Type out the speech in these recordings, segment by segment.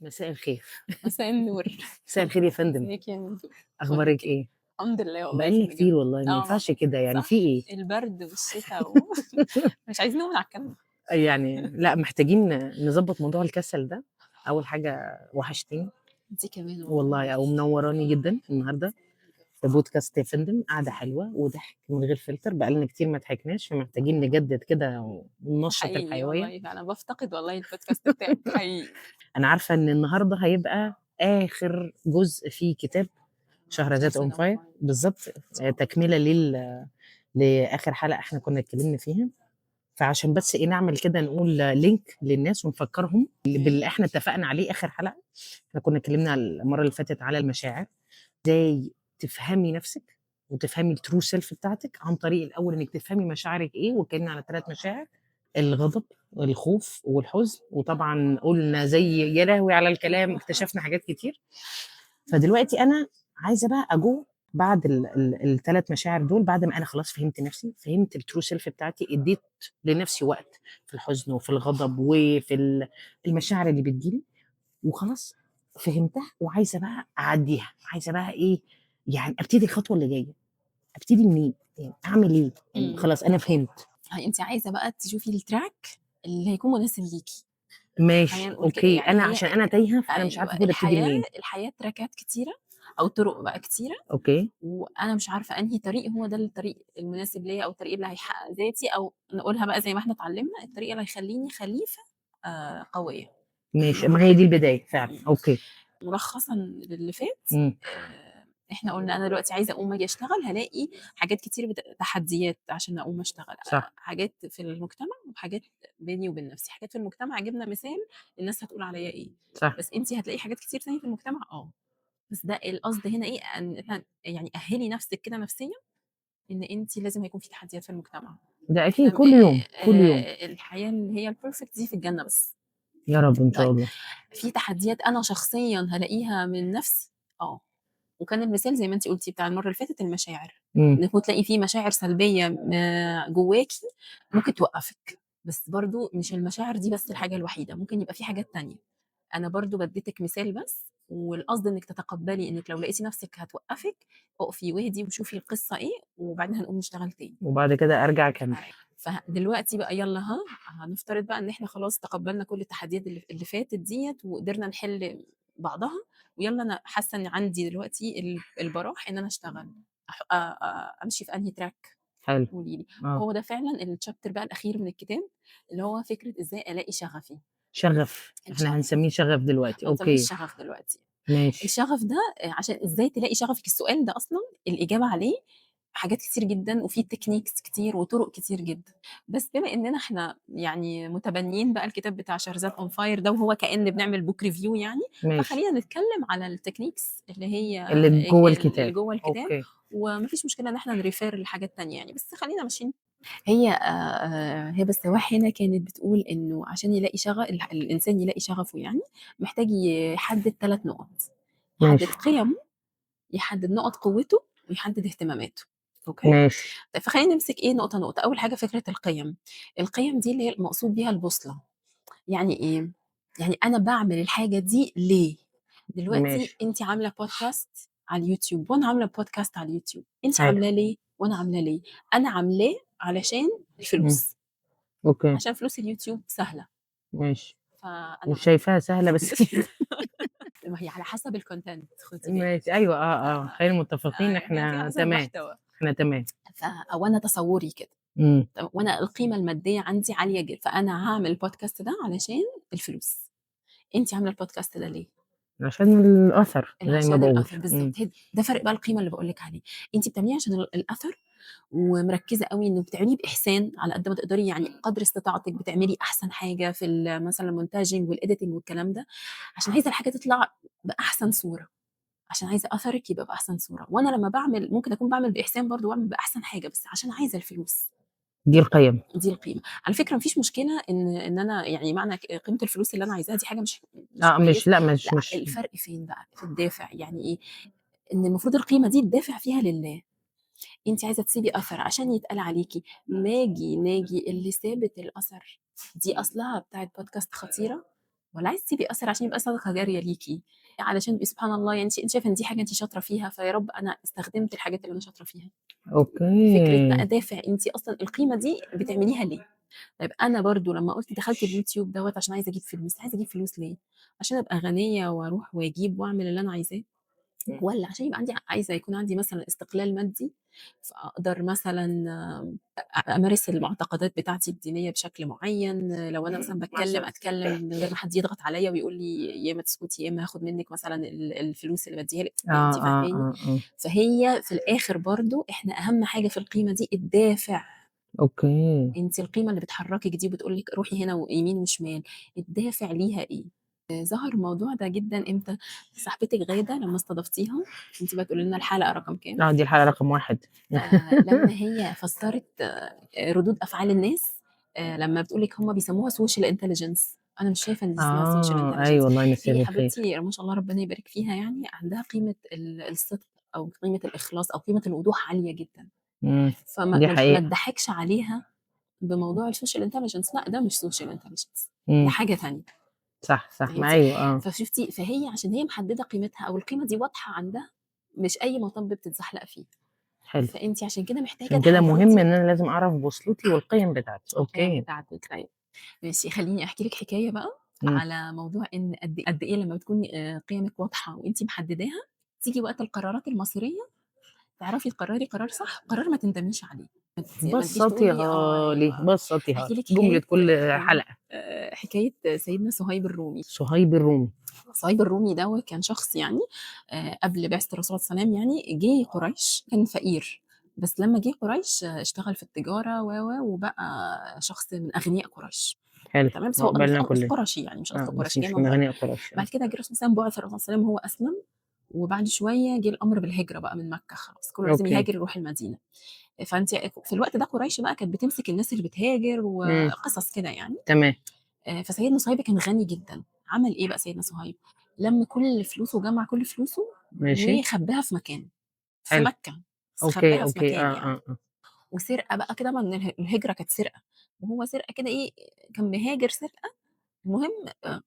مساء الخير. مساء النور. مساء الخير يا فندم، ازيك يا نور؟ أخبارِك كله إيه؟ الحمد لله والله بقى لنا كله جميل. كتير والله ما ينفعش كده يعني في صح، إيه؟ البرد والشتا مش عايزين نقول على الكلام ده. يعني لأ محتاجين نضبّط موضوع الكسل ده، أول حاجة وحشتيني انتي كمان والله أو منوّراني جدًا النهارده في بودكاست يا فندم، قعدة حلوة وضحك من غير فلتر، بقى لنا كتير ما ضحكناش، فمحتاجين نجدد كده وننشّط حقيقي الحيوية. والله أنا بافتقد والله البودكاست بتاعك حقيقي. أنا عارفة إن النهارده هيبقى آخر جزء في كتاب شهرزاد on شهرزاد on fire fire. بالضبط، تكملة لآخر حلقة إحنا كنا اتكلمنا فيها. فعشان بس إيه نعمل كده نقول لينك للناس ونفكّرهم باللي إحنا اتفقنا عليه آخر حلقة. إحنا كنا اتكلمنا المرّة اللي فاتت على المشاعر، إزاي تفهمي نَفْسِك وتفهمي الtrue self بتاعتِك عن طريق الأول إنِّك تفهمي مشاعرِك إيه، واتكلمنا على 3 مشاعر، الغضب والخوف والحزن، وطبعًا قُلنا زي يا لهوي على الكلام، اكتشفنا حاجات كتير. فدلوقتي أنا عايزة بقى أجو بعد ال3 مشاعر دول، بعد ما أنا خلاص فهمت نفسي، فهمت الtrue self بتاعتي، اديت لنفسي وقت في الحزن وفي الغضب وفي المشاعر اللي بتيجي لي، وخلاص فهمتها وعايزة بقى أعدّيها، عايزة بقى إيه، يعني أبتدي الخطوة اللي جاية، أبتدي منين؟ يعني أعمل إيه؟ يعني خلاص أنا فهمت. انت عايزه بقى تشوفي التراك اللي هيكون مناسب ليكي. خلينا ماشي، نقول كده أوكي، يعني أنا هي عشان أنا تايهة فأنا مش ايوه عارفة المفروض أبتدي منين. الحياه تراكات كتيره او طرق بقى كتيره، أوكي، وانا مش عارفه انهي طريق هو ده الطريق المناسب ليا او الطريق اللي هيحقق ذاتي، او نقولها بقى زي ما احنا اتعلمنا الطريق اللي هيخليني خليفه قويه. ماشي، ما هي دي البداية فعلًا، إمم. أوكي، ملخصًا للي فات، إمم، إحنا قُلنا أنا دلوقتي عايزة أقوم آجي أشتغل، هالاقي حاجات كتير تحديات عشان أقوم أشتغل، صح، حاجات في المجتمع وحاجات بيني وبين نفسي. حاجات في المجتمع جِبنا مثال الناس هتقول عليَّ إيه، صح. بس أنتِ هتلاقي حاجات كتير تانية في المجتمع بس ده القصد هنا إيه، إن إحنا يعني أهِّلي نفسِك كده نفسيًا إن أنتِ لازم هيكون في تحديات في المجتمع. ده إحنا أكيد كل يوم، كل يوم. الحياة اللي هي الperfect دي في الجنة بس. يا رب إن شاء طيب الله. في تحديات أنا شخصيًا هالاقيها من نفسي، وكان المثال زي ما أنتِ قُلتِ بتاع المرّة اللي فاتت المشاعر، إمم، إنِّك تلاقي في مشاعر سلبية جواكِ ممكن توقّفِك، بس برضه مش المشاعر دي بس الحاجة الوحيدة، ممكن يبقى في حاجات تانية. أنا برضه بديتِك مثال بس، والقصد إنِّك تتقبّلي إنِّك لو لقيتِ نفسِك هتوقّفِك، اقفي واهدي وشوفي القصة إيه، وبعدين هنقوم نشتغل تاني. وبعد كده أرجع أكمّل. فدلوقتي بقى يالّا هنفترض بقى إن إحنا خلاص تقبّلنا كل التحديات اللي فاتت ديّة وقدرنا نحل بعضها، ويالّا أنا حاسة إن عندي دلوقتي البراح إن أنا أشتغل، أح أ أ أمشي في أنهي track حلو، قولي لي. آه. وهو ده فعلًا الchapter بقى الأخير من الكتاب، اللي هو فكرة إزاي ألاقي شغفي. شغف، إحنا الشغف، هنسميه شغف دلوقتي، هنسميه أوكي، الشغف دلوقتي. ماشي. الشغف ده عشان إزاي تلاقي شغفِك، السؤال ده أصلًا الإجابة عليه حاجات كتير جدًا وفي techniques كتير وطُرق كتير جدًا، بس بما إننا إحنا يعني متبنيين بقى الكتاب بتاع شهرزاد on fire ده وهو كأن بنعمل book review يعني، ماشي، فخلّينا نتكلم على الtechniques اللي هي اللي جوّه اللي الكتاب، جوّه الكتاب، أوكي، وما فيش مشكلة إن إحنا نrefer لحاجات تانية يعني، بس خلّينا ماشيين. هي بس سواح هنا كانت بتقول إنه عشان يلاقي الإنسان يلاقي شغفه يعني، محتاج يحدد 3 نقط، يحدد ماشي، قيمه، يحدد نقط قوته، ويحدد اهتماماته. أوكي؟ ماشي، طيب فخلّينا نمسك إيه نقطة، نقطة. أول حاجة فكرة القِيَم. القِيَم دي اللي هي المقصود بيها البوصلة. يعني إيه؟ يعني أنا باعمل الحاجة دي ليه؟ ماشي، دلوقتي أنتِ عاملة podcast على اليوتيوب وأنا عاملة podcast على اليوتيوب، أنتِ حلو، عاملاه ليه وأنا عاملاه ليه؟ أنا عاملاه علشان إمم، الفلوس، أوكي، عشان فلوس اليوتيوب سهلة، ماشي، فأنا مش شايفاها سهلة بس ما هي على حسب الcontent خدي بالِك. ماشي، أيوه، ف خلّينا متفقين هي إحنا حسب تمام، المحتوى. إحنا تمام، أو أنا تصوُّري كده. إمم، وأنا القيمة المادية عندي عالية فأنا هاعمل البودكاست ده علشان الفلوس. أنتِ عاملة البودكاست ده ليه؟ عشان الأثر زي ما عشان باقول، الأثر إمم، بالضبط، ده فرق بقى القيمة اللي باقول لِك عليه. أنتِ بتعمليه عشان الأثر ومركّزة أوي إنه بتعمليه بإحسان على قد ما تقدري، يعني قدر استطاعتِك بتعملي أحسن حاجة في مثلًا الmontage والediting والكلام ده، عشان عايزة الحاجة تطلع بأحسن صورة، عشان عايزة أثرِك يبقى بأحسن صورة. وأنا لمّا باعمل ممكن أكون باعمل بإحسان برضه واعمل بأحسن حاجة، بس عشان عايزة الفلوس. دي القِيَم، دي القيمة. على فكرة ما فيش مشكلة إن أنا يعني معنى قيمة الفلوس اللي أنا عايزاها دي حاجة مش مش كويسة، لأ، مش لأ مش الفرق فين بقى؟ في الدافع، يعني إيه؟ إن المفروض القيمة دي الدافع فيها لله، أنتِ عايزة تسيبي أثر عشان يتقال عليكِ. ناجي اللي سابت الأثر دي أصلها بتاعة بودكاست خطيرة، والّا عايزة تسيبي أثر عشان يبقى صدقة جارية ليكِ، علشان يبقى سبحان الله يعني أنتِ شايفة إن دي حاجة أنتِ شاطرة فيها، فيا رب أنا استخدمت الحاجات اللي أنا شاطرة فيها. فكرة بقى أوكي. دافع أنتِ أصلًا القيمة دي بتعمليها ليه؟ طيب أنا برضه لمّا قُلت دخلت اليوتيوب دوّة عشان عايزة أجيب فلوس، عايزة أجيب فلوس ليه؟ عشان أبقى غنية وأروح وأجيب وأعمل اللي أنا عايزاه، والّا عشان يبقى عندي عايزة يكون عندي مثلًا استقلال مادي، فأقدر مثلًا أمارس المعتقدات بتاعتي الدينية بشكل معيّن، لو أنا مثلًا باتكلم أتكلم من غير ما حد يضغط عليَّ ويقول لي يا إما تسكتي يا إما هاخد منِّك مثلًا الفلوس اللي بادّيها لِك، أنتِ فاهماني؟ آه. فهي في الآخر برضه إحنا أهم حاجة في القيمة دي الدافع. أوكي. أنتِ القيمة اللي بتحركِك دي وبتقول لِك روحي هنا ويمين وشمال، الدافع ليها إيه؟ ظهر الموضوع ده جدًا إمتى؟ صاحبتِك غادة لمّا استضفتيها، أنتِ بقى تقولي لنا الحلقة رقم كام؟ دي الحلقة رقم 1. لمّا هي فسّرت ردود أفعال الناس، لمّا بتقول لِك هُم بيسموها social intelligence، أنا مش شايفة إن دي اسمها social أيوه intelligence. الله يمسّيها هي بالخير. حبيبتي ما شاء الله ربنا يبارك فيها يعني، عندها قيمة الصدق أو قيمة الإخلاص أو قيمة الوضوح عالية جدًا، إمم. فما دي ما حقيقة. اتضحكش عليها بموضوع الsocial intelligence، لأ ده مش social intelligence، ده إمم. حاجة تانية. صح، ما فهمتِ؟ أيوه. فشُفتِ فهي عشان هي محددة قيمتها أو القيمة دي واضحة عندها، مش أي مطب بتتزحلق فيه. حلو. فأنتِ عشان كده محتاجة عشان كده مهم تحددي إن أنا لازم أعرف بوصلتي والقيم بتاعتي. القيم أوكي. بتاعتِك. طيب ماشي، خلّيني أحكي لِك حكاية بقى إمم. على موضوع إن قد إيه لمّا بتكون قيمِك واضحة وأنتِ محدداها، تيجي وقت القرارات المصيرية تعرفي تقرري قرار صح، قرار ما تندميش عليه. ما تجيش تقولي بسّطيها لي، أيوه. بسّطيها هاحكي لي، لِك جملة حكاية كل حلقة. حكاية سيدنا صهيب الرومي. صهيب الرومي. صهيب الرومي دوّة كان شخص يعني قبل بعثة الرسول صلى الله عليه وسلم يعني، جه قريش كان فقير، بس لمّا جه قريش اشتغل في التجارة وبقى شخص من أغنياء قريش. حلو. تمام، بس هو عقبالنا كلنا. قرشي يعني مش أصله بس قرشي، جاي مش من من برّه. أغنياء قريش. بعد كده جه الرسول صلى الله عليه وسلم، بعث الرسول صلى الله عليه وسلم وهو أسلم، وبعد شوية جه الأمر بالهجرة بقى من مكة خلاص، كلّه لازم أوكي. يهاجر يروح المدينة. فأنتِ في الوقت ده قريش بقى كانت بتمسك الناس اللي بتهاجر إمم. وقصص كده يعني. تمام. فسيدنا صهيب كان غني جدًا، عمل إيه بقى سيدنا صهيب؟ لَم كل فلوسه وجمّع كل فلوسه ماشي. وخبّاها في مكان، في حلو. مكة، بس خبّاها في أوكي. مكان يعني. آه. وسرقة بقى كده، ما إن الهجرة كانت سرقة، وهو سرقة كده إيه، كان مهاجر سرقة. المهم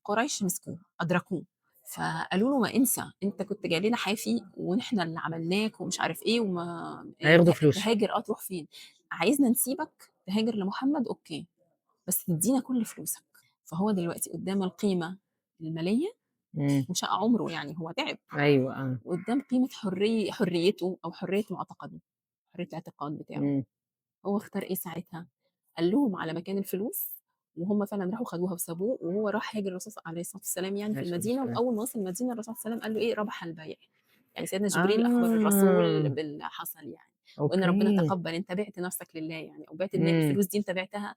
قريش مسكوه، أدركوه، فقالوا له: "ما انسى، أنت كنت جاي لنا حافي وإحنا اللي عملناك ومش عارف إيه، وما هياخدوا فلوسه. تهاجر تروح فين؟ عايزنا نسيبك تهاجر لمحمد أوكي، بس تدّينا كل فلوسك." فهو دلوقتي قدّام القيمة المالية إمم. وشاق عمره يعني هو تعب، أيوه. وقدّام قيمة حريته أو حرية معتقده، حرية الاعتقاد بتاعه. إمم. هو اختار إيه ساعتها؟ قال لهم على مكان الفلوس، وهُم فعلًا راحوا خدوها وسابوه، وهو راح هاجر الرسول عليه الصلاة والسلام يعني في عليه الصلاة المدينة، والسلام. وأول ما وصل المدينة الرسول صلى الله عليه وسلم قال له إيه: "ربح البيع." يعني سيدنا جبريل أخبر الرسول آه. باللي حصل يعني، وإن ربنا أوكي. تقبّل، أنت بِعت نفسك لله يعني، أو بِعت إمم. الفلوس دي أنت بِعتها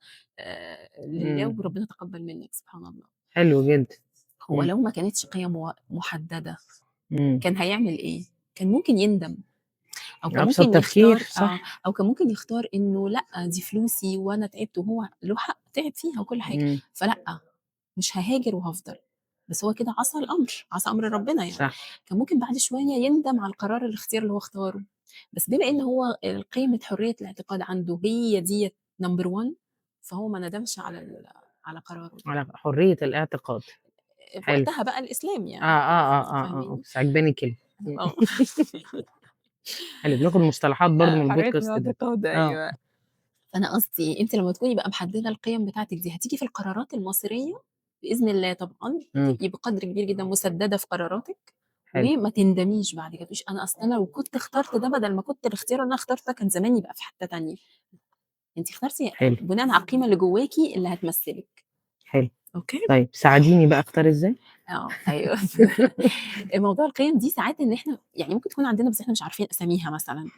لله إمم. وربنا تقبّل منك سبحان الله. حلو جدًا. هو إمم. لو ما كانتش قِيَم محددة إمم. كان هيعمل إيه؟ كان ممكن يندم. أو كان أبسط ممكن تفكير، يختار صح. أو كان ممكن يختار إنه لأ، دي فلوسي وأنا تعبت وهو له حق تعب فيها وكل حاجة، إمم. فلأ، مش هاهاجر وهافضل، بس هو كده عصى الأمر، عصى أمر ربنا يعني. صح. كان ممكن بعد شوية يندم على الاختيار اللي هو اختاره، بس بما إن هو قيمة حرية الاعتقاد عنده هي ديّة number one، فهو ما ندمش على قراره ده. على حرية الاعتقاد. في حلو. وقتها بقى الإسلام يعني، فاهماني؟ بس عاجباني الكلمة. إمم. آه. حلو، بناخد مصطلحات برضه من حرية البودكاست ده. الاعتقاد آه. أيوه. فأنا قصدي أنتِ لمّا تكوني بقى محددة القيم بتاعتِك دي، هتيجي في القرارات المصيرية بإذن الله طبعًا، إمم. هتبقي بقدر كبير جدًا مسددة في قراراتِك، حلو. وما تندميش بعد كده، تقوليش أنا لو كنت اخترت ده بدل ما كنت الاختيار اللي أنا اخترته ده كان زماني بقى في حتة تانية. أنتِ اخترتِ حلو. بناءً على القيمة اللي جواكِ اللي هتمثلِك. حلو. أوكي؟ طيب ساعديني بقى أختار إزاي؟ أيوه. موضوع القيم دي ساعات إن إحنا يعني ممكن تكون عندنا بس إحنا مش عارفين أساميها مثلًا،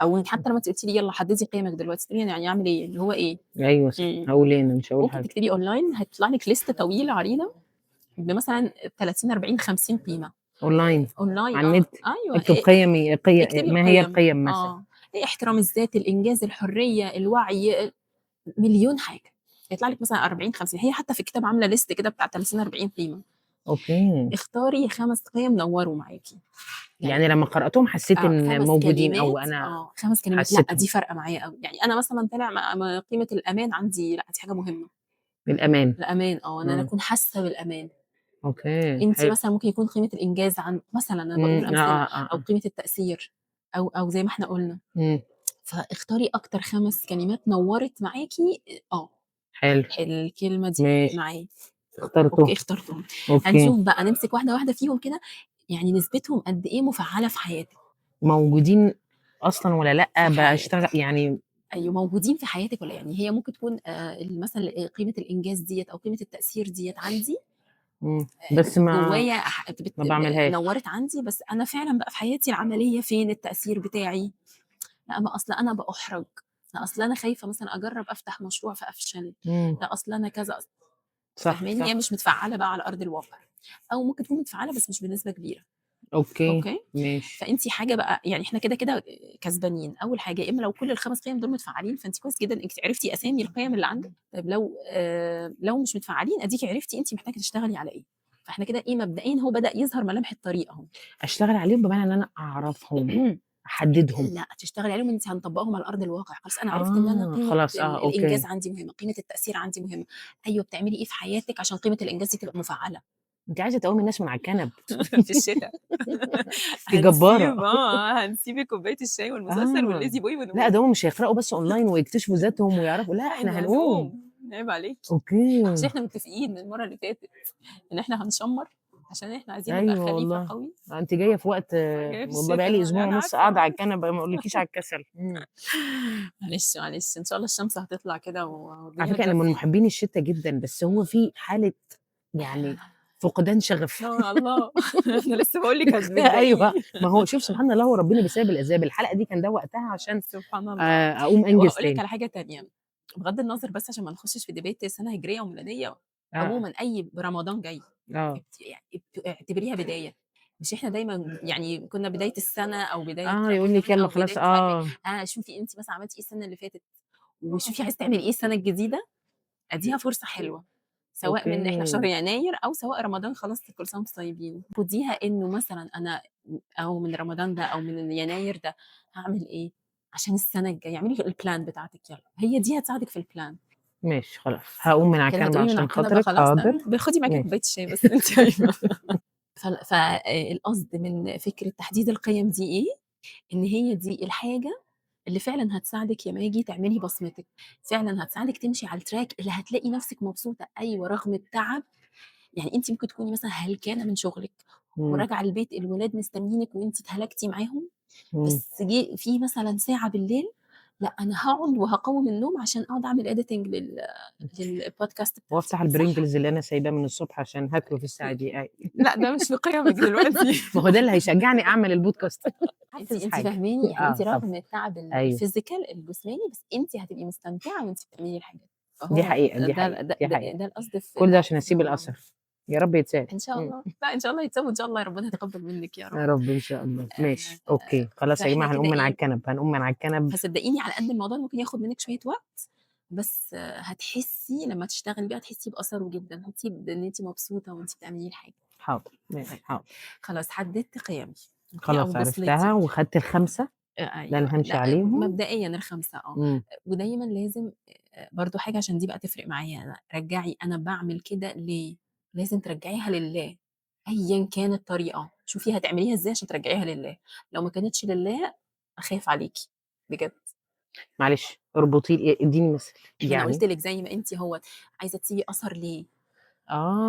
أو حتى لمّا أنتِ قلتِ لي يالّا حددي قيمِك دلوقتي، تقولي يعني أعمل إيه؟ اللي هو إيه؟ أيوه صح، إمم. هاقول إيه؟ أنا مش هاقول ممكن حاجة. تكتبي أونلاين هيطلع لِك ليستة طويلة عريضة بمثلًا 30، 40، 50 قيمة. أونلاين. أونلاين على النت. أيوه اكتب قيمي اكتبي ما هي القيم، القيم مثلًا؟ احترام الذات، الإنجاز، الحرية، الوعي، مليون حاجة. هيطلع لِك مثلًا 40، 50 هي حتى في الكتاب عاملة ليست كده بتاع 30، 40 قيمة. أوكي. اختاري 5 قيم نوّروا معاكِ. يعني يعني لمّا قرأتهم حسيت إن 5 موجودين أو كلمات، أنا 5 كلمات لأ، حسيتهم. دي فارقة معايا أوي. يعني أنا مثلًا طلع قيمة الأمان عندي لأ، دي حاجة مهمة. الأمان. الأمان إن أنا إمم. أكون حاسة بالأمان. أوكي، أنتِ حلو. مثلًا ممكن يكون قيمة الإنجاز مثلًا أنا باقول أمثلة، أو آه. قيمة التأثير أو زي ما إحنا قُلنا. إمم، فاختاري أكتر 5 كلمات نوّرت معاكِ. حلو، الكلمة دي ماشي، معايا. اخترته، أوكي، اخترتهم. أوكي. هنشوف بقى نمسك واحدة، واحدة فيهم كده، يعني نسبتهم قد إيه مفعّلة في حياتِك. موجودين أصلًا والّا لأ، في باشتغل حياتِك. يعني. أيوه، موجودين في حياتِك والّا يعني هي ممكن تكون مثلًا قيمة الإنجاز ديّة أو قيمة التأثير ديّة عندي بس ما جوايا ما باعملهاش. نوّرت عندي، بس أنا فعلًا بقى في حياتي العملية فين التأثير بتاعي؟ لأ، ما أصل أنا بأُحرج، لا أصل أنا خايفة مثلًا أجرّب أفتح مشروع فأفشل، إمم، لا أصل أنا كذا، صح، فاهماني؟ هي صح، مش متفعّلة بقى على أرض الواقع، أو ممكن تكون متفعّلة بس مش بنسبة كبيرة. أوكي، أوكي؟ ماشي، فأنتِ حاجة بقى يعني إحنا كده كسبانين. أول حاجة يا إما لو كل ال5 قِيَم دول متفعّلين فأنتِ كويس جدًا إنِّك عرفتِ أسامي القِيَم اللي عندِك. طيب لو مش متفعّلين أديكِ عرفتِ أنتِ محتاجة تشتغلي على إيه. فإحنا كده إيه مبدئيًا هو بدأ يظهر ملامح الطريق أهو. أشتغل عليهم بمعنى إن أنا أعرفهم، أحددهم. لأ، تشتغلي عليهم أنتِ هنطبّقهم على أرض الواقع. خلاص أنا عرفت إن أنا قيمة خلاص، أوكي. الإنجاز عندي مهمة، قيمة التأثير عندي مهمة. أيوه، بتعملي إيه في حياتِك عشان قيمة الإنجاز دي تبقى مفعّلة؟ أنتِ عايزة تقوّمي الناس من على الكنب. في الشتا. أنتِ جبارة. هنسيب كوباية الشاي والمسلسل آه، والlazy boy لأ ونقوم. ده هُم مش هيقرأوا بس أونلاين ويكتشفوا ذاتهم ويعرفوا، لأ إحنا إحنا هنقوم. هنقوم، عيب عليكِ. مش أوكي، إحنا متفقين من المرّة اللي فاتت إن إحنا هنشمّر عشان إحنا عايزين نبقى أيوه خليفة والله. قوي؟ أنتِ جاية في وقت جاية في والله الشتا بقى لي أسبوع أنا ونُص عارفة قاعدة على معلش. الكنبة ما أقولكيش على الكسل. معلش، معلش، إن شاء الله الشمس هتطلع كده على والدنيا فكرة أنا من هتدفي. محبين الشتا جدًا، بس هو في حالة يعني فقدان شغف. يا الله. أنا لسه باقول لِك أيوه، بتضايقيني. ما هو شوف سبحان الله هو ربنا بيسبب الأسباب، الحلقة دي كان ده وقتها عشان سبحان الله. أقوم أنجز وهاقول لِك تاني. على حاجة تانية، بغض النظر بس عشان ما نخشش في debate سنة هجرية وميلادية. آه، عمومًا برمضان جاي آه، يعني اعتبريها بداية. مش إحنا دايمًا يعني كنا بداية السنة أو بداية يقول لِك رمضان يالّا أو خلاص بداية مش عارفة إيه، شوفي أنتِ مثلًا عملتِ إيه السنة اللي فاتت، وشوفي عايزة تعملي إيه السنة الجديدة. أديها فرصة حلوة، سواء من إحنا في شهر أوكي، يناير أو سواء رمضان خلاص كل سنة وأنتم طيبين. خديها إنه مثلًا أنا أو من رمضان ده أو من يناير ده هاعمل إيه عشان السنة الجاية. اعملي الplan بتاعتِك يالّا، هي دي هتساعدِك في الplan. ماشي خلاص، هاقوم من على كده الكنبة هتقومي من على عشان الكنبة خاطرِك، خلاص حاضر، خدي معاكِ ماشي، كوباية الشاي بس أنتِ قايمة. القصد من فكرة تحديد القيم دي إيه، إن هي دي الحاجة اللي فعلًا هتساعدِك يا ماجي تعملي بصمتِك، فعلًا هتساعدِك تمشي على الtrack اللي هتلاقي نفسِك مبسوطة أيوه رغم التعب. يعني أنتِ ممكن تكوني مثلًا هلكانة من شغلِك، إمم، وراجعة البيت الولاد مستنيينِك وأنتِ اتهلكتِ معاهم، إمم، بس جه في مثلًا ساعة بالليل، لأ أنا هاقعد وهاقاوم النوم عشان أقعد أعمل editing للpodcast بتاعتي، وافتح صح؟ البرينجلز اللي أنا سايباه من الصبح عشان هاكله في الساعة دي، أيوه. لأ ده مش في قيمِك دلوقتي. ما هو ده اللي هيشجعني أعمل البودكاست. أنتِ حافز أنتِ حاجة. فاهماني؟ يعني أنتِ طبعًا، رغم التعب أيوه، الphysical الجسماني، بس أنتِ هتبقي مستمتعة وأنتِ بتعملي الحاجات. دي فهو حقيقة، دي ده حقيقة، ده دي ده حقيقة. ده القصد في كل ده عشان تحديد أسيب الموضوع. الأثر، يا رب يتساب. إن شاء الله، لأ إن شاء الله يتساب وإن شاء الله ربنا يتقبل منِّك يا رب. يا رب إن شاء الله، ماشي، أوكي، خلاص يا فإحنا جماعة كده هنقوم من على إيه، الكنب، هنقوم من على الكنب. فصدقيني على قد الموضوع ممكن ياخد منِّك شوية وقت، بس هتحسّي لمّا تشتغلي بيه هتحسّي بأثره جدًا، هتحسّي بإن أنتِ مبسوطة وأنتِ بتعملي الحاجة. حاضر، ماشي، طيب حاضر، خلاص حددتِ قيمي، أوكي، أو خلاص بوصلتي. عرفتها وخدت ال5 اللي أيوه، أنا هامشي لأ عليهم. مبدئيًا ال5 إمم، ودايمًا لازم برضه حاجة عشان دي بقى تفرق معايا أنا، رجّعي أنا باعمل كده ليه؟ لازم ترجّعيها لله، أيًا كان الطريقة، شوفي هتعمليها إزاي عشان ترجّعيها لله. لو ما كانتش لله أخاف عليكِ بجد. معلش اربطي لي اديني مثل، ما أنا يعني قُلت لِك زي ما أنتِ أهوّة عايزة تسيبي أثر ليه،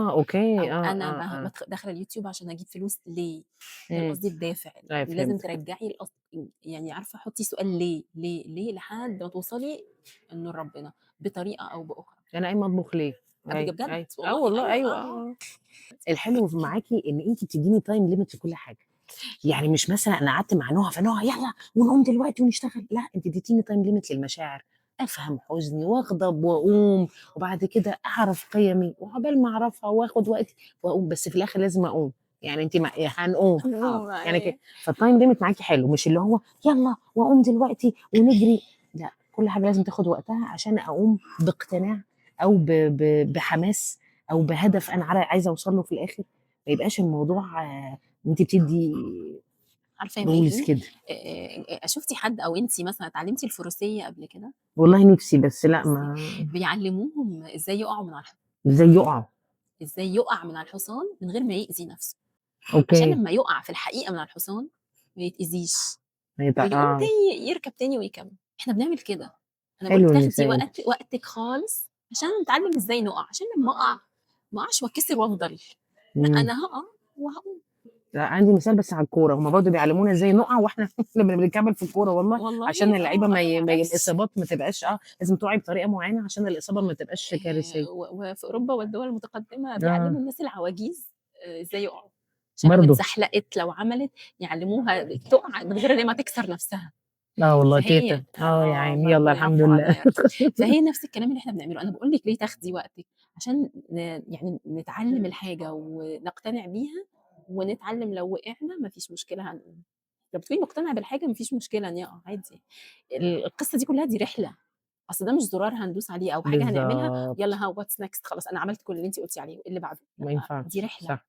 أوكي، أو أنا آه، داخلة اليوتيوب عشان أجيب فلوس ليه. إمم، قصدي الدافع، أيوه لازم فهمتِك، ترجّعي يعني عارفة حُطّي سؤال ليه، ليه، ليه لحد ما توصلي إنه لربنا بطريقة أو بأخرى. أنا قايمة أطبخ ليه؟ أيوه، بجد أيوه، والله والله أيوه أيوه، الحلو معاكِ إن أنتِ بتدّيني time limit في كل حاجة. يعني مش مثلًا أنا قعدت مع نُهى فنُهى يالّا ونقوم دلوقتي ونشتغل، لأ أنتِ اديتيني time limit للمشاعر، أفهم حزني وأغضب وأقوم، وبعد كده أعرف قيمي، وعقبال ما أعرفها وآخد وقتي وأقوم، بس في الآخر لازم أقوم، يعني أنتِ هنقوم، حاضر، يعني كده. فالtime limit معاكِ حلو، مش اللي هو يالّا وأقوم دلوقتي ونجري، لأ كل حاجة لازم تاخد وقتها عشان أقوم باقتناع أو بحماس أو بهدف أنا عايزة أوصل له في الآخر، ما يبقاش الموضوع أنتِ بتدّي عارفة يا rules ماجي، كده. شُفتِ حد أو أنتِ مثلًا اتعلمتِ الفروسية قبل كده؟ والله نِفْسي بس لأ بُصّي، ما بيعلموهم إزاي يقعوا من على الحصان. إزاي يُقعوا؟ إزاي يُقع من على الحصان من غير ما يأذي نفسه، عشان أوكي. لمّا يُقع في الحقيقة من على الحصان ما يتأذيش، هيبقى ويقوم تاني يركب تاني ويكمّل. إحنا بنعمل كده. أنا باقول لِك حلو تاخدي المثال. وقتِك خالص عشان نتعلم إزاي نُقع، عشان لمّا أقع ما أقعش وأتكسر وأفضل، لأ إمم. أنا هاقع وهاقوم. لأ عندي مثال بس على الكورة، هُم برضه بيعلمونا إزاي نُقع وإحنا لمّا بنكمّل في الكورة والله، عشان والله اللعيبة ما عاش. الإصابات ما تبقاش لازم تُقعي بطريقة معيّنة عشان الإصابة ما تبقاش كارثية. وفي أوروبا والدول المتقدمة آه. بيعلّموا الناس العواجيز إزاي يقعوا، عشان لو برضه. اتزحلقت لو عملت يعلّموها تُقع من غير ما تكسر نفسها. آه والله فهي تيتة، يا عيني يالّا ربنا الحمد يعفو لله. عنها يا رب. فهي نفس الكلام اللي إحنا بنعمله. أنا باقول لِك ليه تاخدي وقتِك، عشان يعني نتعلم الحاجة ونقتنع بيها، ونتعلم لو وقعنا ما فيش مشكلة هنقوم. لمّا تكوني مقتنعة بالحاجة ما فيش مشكلة إني أقع عادي. القصة دي كلها دي رحلة. أصل ده مش زرار هندوس عليه أو حاجة هنعملها يالّا بالضبط. what's next خلاص أنا عملت كل اللي أنتِ قُلتِ عليه، وإيه اللي بعده؟ ما لأ، دي ينفعش، رحلة. صح.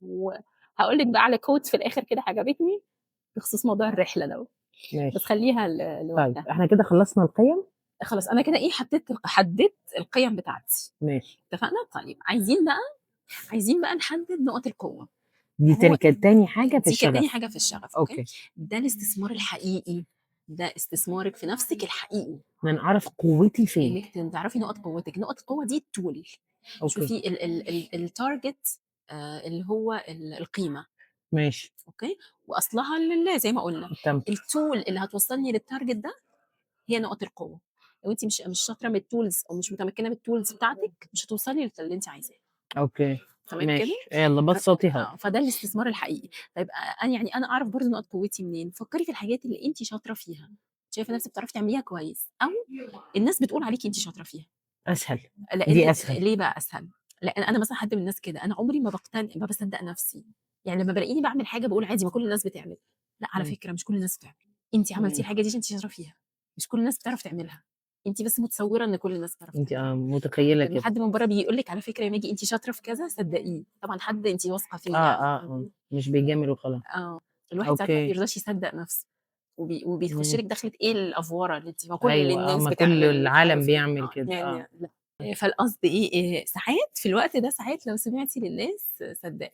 وهاقول لِك بقى على quote في الآخر كده عجبتني بخصوص موضوع الرحلة دوّة، بس ماشي. خلّيها طيب لوقتها. إحنا كده خلّصنا القِيَم؟ خلاص أنا كده إيه حددت القيم بتاعتي، ماشي. اتفقنا؟ طيب عايزين بقى نحدد نقط القوة. دي وهو كانت تاني حاجة في دي كانت تاني الشغف. حاجة في الشغف، أوكي؟ أوكي. ده الاستثمار الحقيقي، ده استثمارِك في نفسِك الحقيقي، إن أنا أعرف قوتي فين. إنِّك تعرفي نقط قوتِك. نقط القوة دي الtool. أوكي. شوفي الtarget اللي هو القيمة، ماشي. أوكي؟ وأصلها لله زي ما قُلنا. تمام. الtool اللي هتوصّلني للtarget ده هي نقط القوة. لو أنتِ مش شاطرة من الtools أو مش متمكنة من الtools بتاعتِك، مش هتوصلي للي أنتِ عايزاه. أوكي. تمام كده؟ ماشي، يالّا بسّطي فده الاستثمار الحقيقي. طيب أنا يعني أنا أعرف برضه نقط قوتي منين. فكّري في الحاجات اللي أنتِ شاطرة فيها، شايفة نفسِك بتعرفي تعمليها كويس، أو الناس بتقول عليكِ أنتِ شاطرة فيها. أسهل. دي لإن أسهل. ليه بقى أسهل؟ لإن أنا مثلًا حد من الناس كده، أنا عمري ما باصدّق نفسي. يعني لمّا بالاقيني باعمل حاجة باقول عادي ما كل الناس بتعمل. لأ على إمم. فكرة مش كل الناس بتعمل. أنتِ عملتِ إمم. الحاجة دي عشان أنتِ شاطرة فيها، مش كل الناس بتعرف تعملها. أنتِ بس متصوّرة إن كل الناس بتعرف أنتِ تعملها. متخيّلة لمّا كده. حد من برّه بييجي يقول لِك على فكرة يا ماجي أنتِ شاطرة في كذا صدّقيه، طبعًا حد أنتِ واثقة فيه يعني. مش بيجامل وخلاص. آه. الواحد ساعات ما أوكي. بيرضاش يصدّق نفسه. وبيخش إمم. لِك دخلة إيه الأفورة اللي أنتِ ما كل أيوه، الناس ما كل بتعمل مش العالم عارف إيه. بيعمل كده، يعني لأ. فالقصد إيه، ساعات في الوقت ده ساعات لو سمعتِ للناس صدّقي.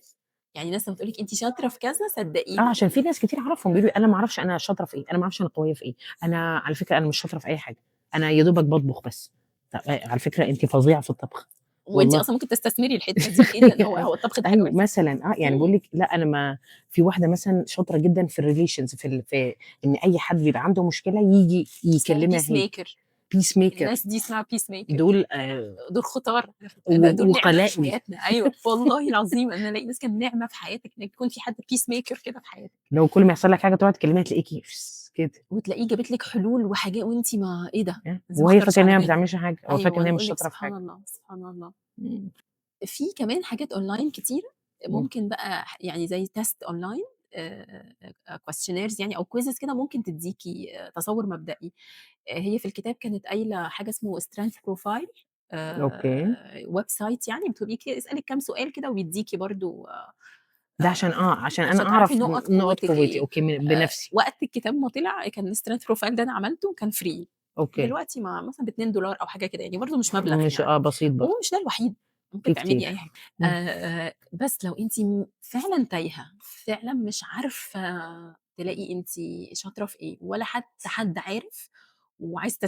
يعني الناس لمّا تقول لِك أنتِ شاطرة في كذا صدّقيها. عشان في ناس كتير أعرفهم بيقولوا لي أنا ما أعرفش أنا شاطرة في إيه، أنا ما أعرفش أنا قوية في إيه، أنا على فكرة أنا مش شاطرة في أي حاجة، أنا يا دوبك باطبخ بس. طب على فكرة أنتِ فظيعة في الطبخ. وأنتِ والله. أصلًا ممكن تستثمري الحتّة دي في إيه، لإن هو الطبخ ده حاجة أيوه وحشة. مثلًا يعني إمم. باقول لِك لأ أنا ما في واحدة مثلًا شاطرة جدًا في الrelations في إن أي حد بيبقى عنده مشكلة ييجي اسمها يكلمها هي. peacemaker. peacemaker. الناس دي اسمها peacemaker. دول دول خطار. دول نعمة في وقلائل. حياتنا. أيوه، والله العظيم أنا ألاقي ناس كانت نعمة في حياتِك، إنِّك يكون في حد peacemaker كده في حياتِك. لو كل ما يحصل لك حاجة تقعد تكلميها تلاقيكِ كده. وتلاقيه جابت لِك حلول وأنتِ ما إيه ده، إزاي ما وهي خطرش فاكرة إن على هي ما بالي. بتعملش حاجة، أو فاكرة أيوه، إن هي مش يقول لِك شاطرة في سبحان حاجة. الله، سبحان الله. إمم. في كمان حاجات أونلاين كتيرة إمم. ممكن بقى يعني زي تيست أونلاين questionnaires يعني أو quizzes كده ممكن تدّيكِ تصوُّر مبدئي. هي في الكتاب كانت قايلة حاجة اسمه strength profile. أوكي. ويب سايت يعني بتبقي اسألِك كام سؤال كده وبيدّيكِ برضه ده عشان أنا عشان تعرفي أعرف نقط نقط قوتِك قوتي، إيه. أوكي، بنفسي. وقت الكتاب ما طلع كان الstrength profile ده أنا عملته كان free. أوكي. دلوقتي مثلًا ب$2 أو حاجة كده، يعني برضه مش مبلغ مش يعني. بسيط برضه. ومش ده الوحيد، ممكن في تعملي أي كتير. حاجة. إمم. بس لو أنتِ فعلًا تايهة، فعلًا مش عارفة تلاقي أنتِ شاطرة في إيه، ولا حتى حد عارف، وعايزة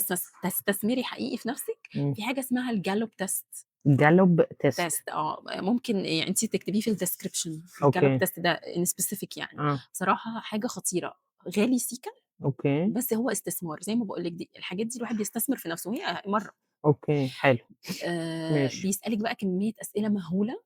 تستثمري حقيقي في نفسِك، إمم. في حاجة اسمها الGallup test. Gallup test. ممكن يعني أنتِ تكتبيه في الdescription. الGallup أوكي. test ده in specific يعني. آه. بصراحة حاجة خطيرة، غالي سيكا، أوكي. بس هو استثمار. زي ما باقول لِك الحاجات دي الواحد بيستثمر في نفسه، وهي مرّة. أوكي، حلو. ماشي. بيسألِك بقى كمية أسئلة مهولة،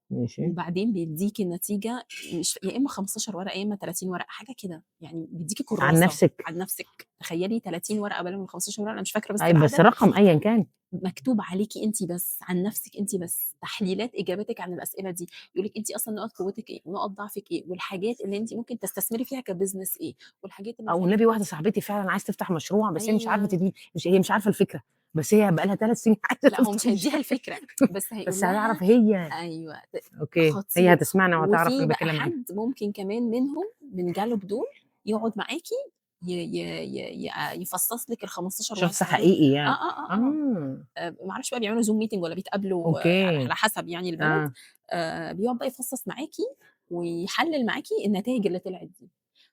ماشي. وبعدين بيدّيكِ النتيجة مش يا إما 15 ورقة يا إما 30 ورقة، حاجة كده. يعني بيدّيكِ عن كُرّاسة نفسِك. عن نفسِك. تخيّلي 30 ورقة بدل من 15 ورقة، أنا مش فاكرة بس بس العدد. رقم أيًا كان. مكتوب عليكِ أنتِ بس، عن نفسِك أنتِ بس، تحليلات إجاباتِك عن الأسئلة دي. يقول لِك أنتِ أصلًا نقط قوتِك إيه، ونقط ضعفِك إيه، والحاجات اللي أنتِ ممكن تستثمري فيها كbusiness إيه، والحاجات اللي أو محتاجة والنبي واحدة تحطّي. صاحبتي فعلًا عايزة تفتح مشروع، بس هي مش عارفة أيوه. هي مش عارفة الفكرة، بس هي بقى لها 3 سنين عايزة لأ هو تفتح مش هيدّيها مشروع. الفكرة، بس هيقول بس لها هتعرف هي. أيوه. أوكي، هي خطير. هتسمعنا وهتعرف وفي أنا بقى باتكلم عنها. حد ممكن كمان منهم من جالوب دول يقعد معاكِ ي ي ي ي يفصّص لِك ال15 شخص ورقة دول. حقيقي آه، يعني. آه، آه، آه، ما أعرفش بقى بيعملوا Zoom meeting والّا بيتقابلوا أوكي، على حسب يعني البلد. آه، بيقعد بقى يفصّص معاكِ ويحلّل معاكِ النتايج اللي طلعت دي،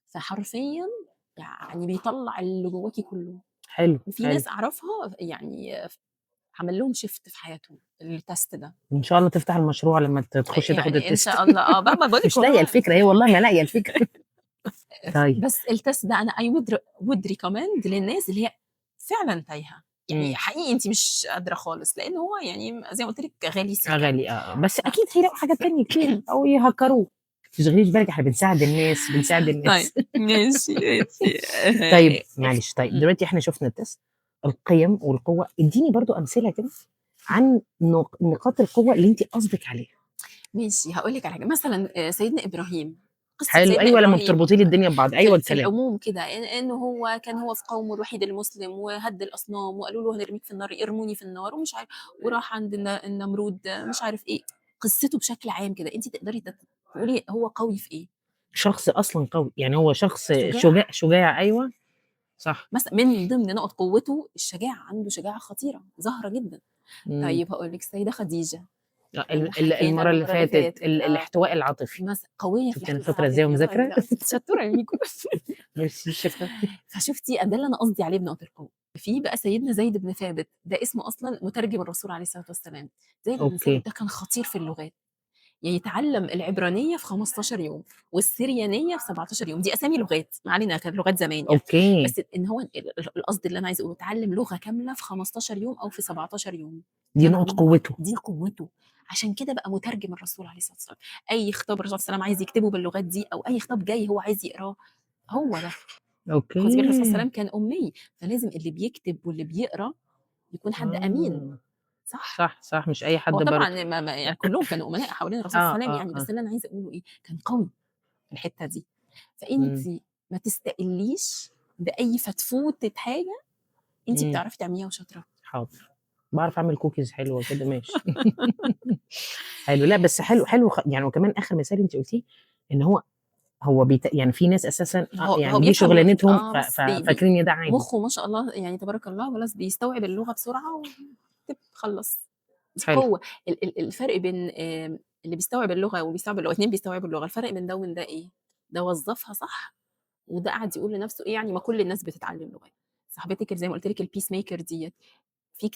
فحرفيًا يعني بيطلّع اللي جواكِ كلّه. حلو، وفي حلو. ناس أعرفها يعني عمل لهم shift في حياتهم الtest ده. إن شاء الله تفتح المشروع لمّا تخشي تاخدي يعني إن التيست. شاء الله بقى ما باقول لِك مش لاقية والله. الفكرة، هي والله ما لاقية الفكرة. طيب. بس الtest ده أنا I would recommend للناس اللي هي فعلًا تايهة، يعني إمم. حقيقي أنتِ مش قادرة خالص، لإن هو يعني زي ما قُلت لِك غالي سيكًا. غالي بس ف أكيد هيلاقوا حاجات تانية كتير أو يهكروه. ما تشغليش بالِك إحنا بنساعد الناس، بنساعد طيب الناس. ماشي، ماشي. طيب معلش، طيب إمم. دلوقتي إحنا شُفنا التيست، القِيَم والقوة، ادّيني برضه أمثلة كده عن نقاط القوة اللي أنتِ قصدِك عليها. ماشي هاقول لِك على حاجة، مثلًا سيدنا إبراهيم، قصة حلو، سيدنا أيوه لمّا إبراهيم بتربطي لي الدنيا ببعض، أيوه في الكلام. العموم كده، إنه هو كان هو في قومه الوحيد المسلم وهَدّ الأصنام وقالوا له هنرميك في النار، ارموني في النار ومش عارف، وراح عند النمرود مش عارف إيه. قصته بشكل عام كده، أنتِ تقدري تقولي هو قوي في إيه؟ شخص أصلًا قوي، يعني هو شخص شجاع. شجاع شجاع أيوه، صح. مثلًا من ضمن نقط قوته الشجاعة، عنده شجاعة خطيرة ظاهرة جدًا. إمم. طيب هاقول لك السيدة خديجة اللي ال حكينا المَرّة اللي المرة اللي فاتت فاتت الاحتواء العاطفي. قوية في شُفتِ أنا الاحتواء شاطرة إزاي العاطفي والله ومذاكرة؟ لأ، أنتِ شطورة يا ميكو. ميرسي شكرًا. فشُفتِ ده اللي أنا قصدي عليه بنقط القوة. في بقى سيدنا زيد بن ثابت، ده اسمه أصلًا مترجم الرسول عليه الصلاة والسلام. زيد بن ثابت أوكي. ده كان خطير في اللغات، يعني يتعلم العبرانية في 15 يوم، والسريانية في 17 يوم، دي أسامي لغات، ما علينا كانت لغات زمان يعني. أوكي. بس إن هو القصد اللي أنا عايزة أقوله اتعلم لغة كاملة في 15 يوم أو في 17 يوم. دي ده نقط معلومة، قوته. دي قوته. عشان كده بقى مترجم الرسول عليه الصلاة والسلام. أي خطاب الرسول صلى الله عليه وسلم عايز يكتبه باللغات دي أو أي خطاب جاي هو عايز يقراه، هو ده. خدي بالِك الرسول صلى الله أوكي. عليه وسلم كان أمي، فلازم اللي بيكتب واللي بيقرا يكون حد أمين، آه. صح؟ صح، صح، مش أي هو حد برضه. طبعًا ما يعني كلّهم كانوا أمناء حوالين الرسول صلى الله عليه وسلم يعني، آه. بس اللي أنا عايزة أقوله إيه، كان قوي في الحتّة دي. فأنتِ إمم. ما تستقلّيش بأي فتفوتة حاجة أنتِ إمم. بتعرفي تعمليها وشاطرة. حاضر. باعرف أعمل cookies حلوة كده ماشي. حلو، لأ بس حلو يعني وكمان آخر مثال أنتِ قُلتيه، إن هو يعني في ناس أساسًا هو يعني دي بيفهم شغلانتهم بس فاكرين إن ده عادي. مُخّه ما شاء الله يعني تبارك الله خلاص بيستوعب اللغة بسرعة خلّص. دي حلو. قوة. الفرق بين اللي بيستوعب اللغة وبيستوعب اللغة، 2 بيستوعبوا اللغة، الفرق بين ده وبين ده إيه؟ ده وظّفها صح، وده قعد يقول لنفسه إيه يعني ما كل الناس بتتعلم لغات. صاحبتِك اللي زي ما قُلت لِك الpeace maker ديّة، في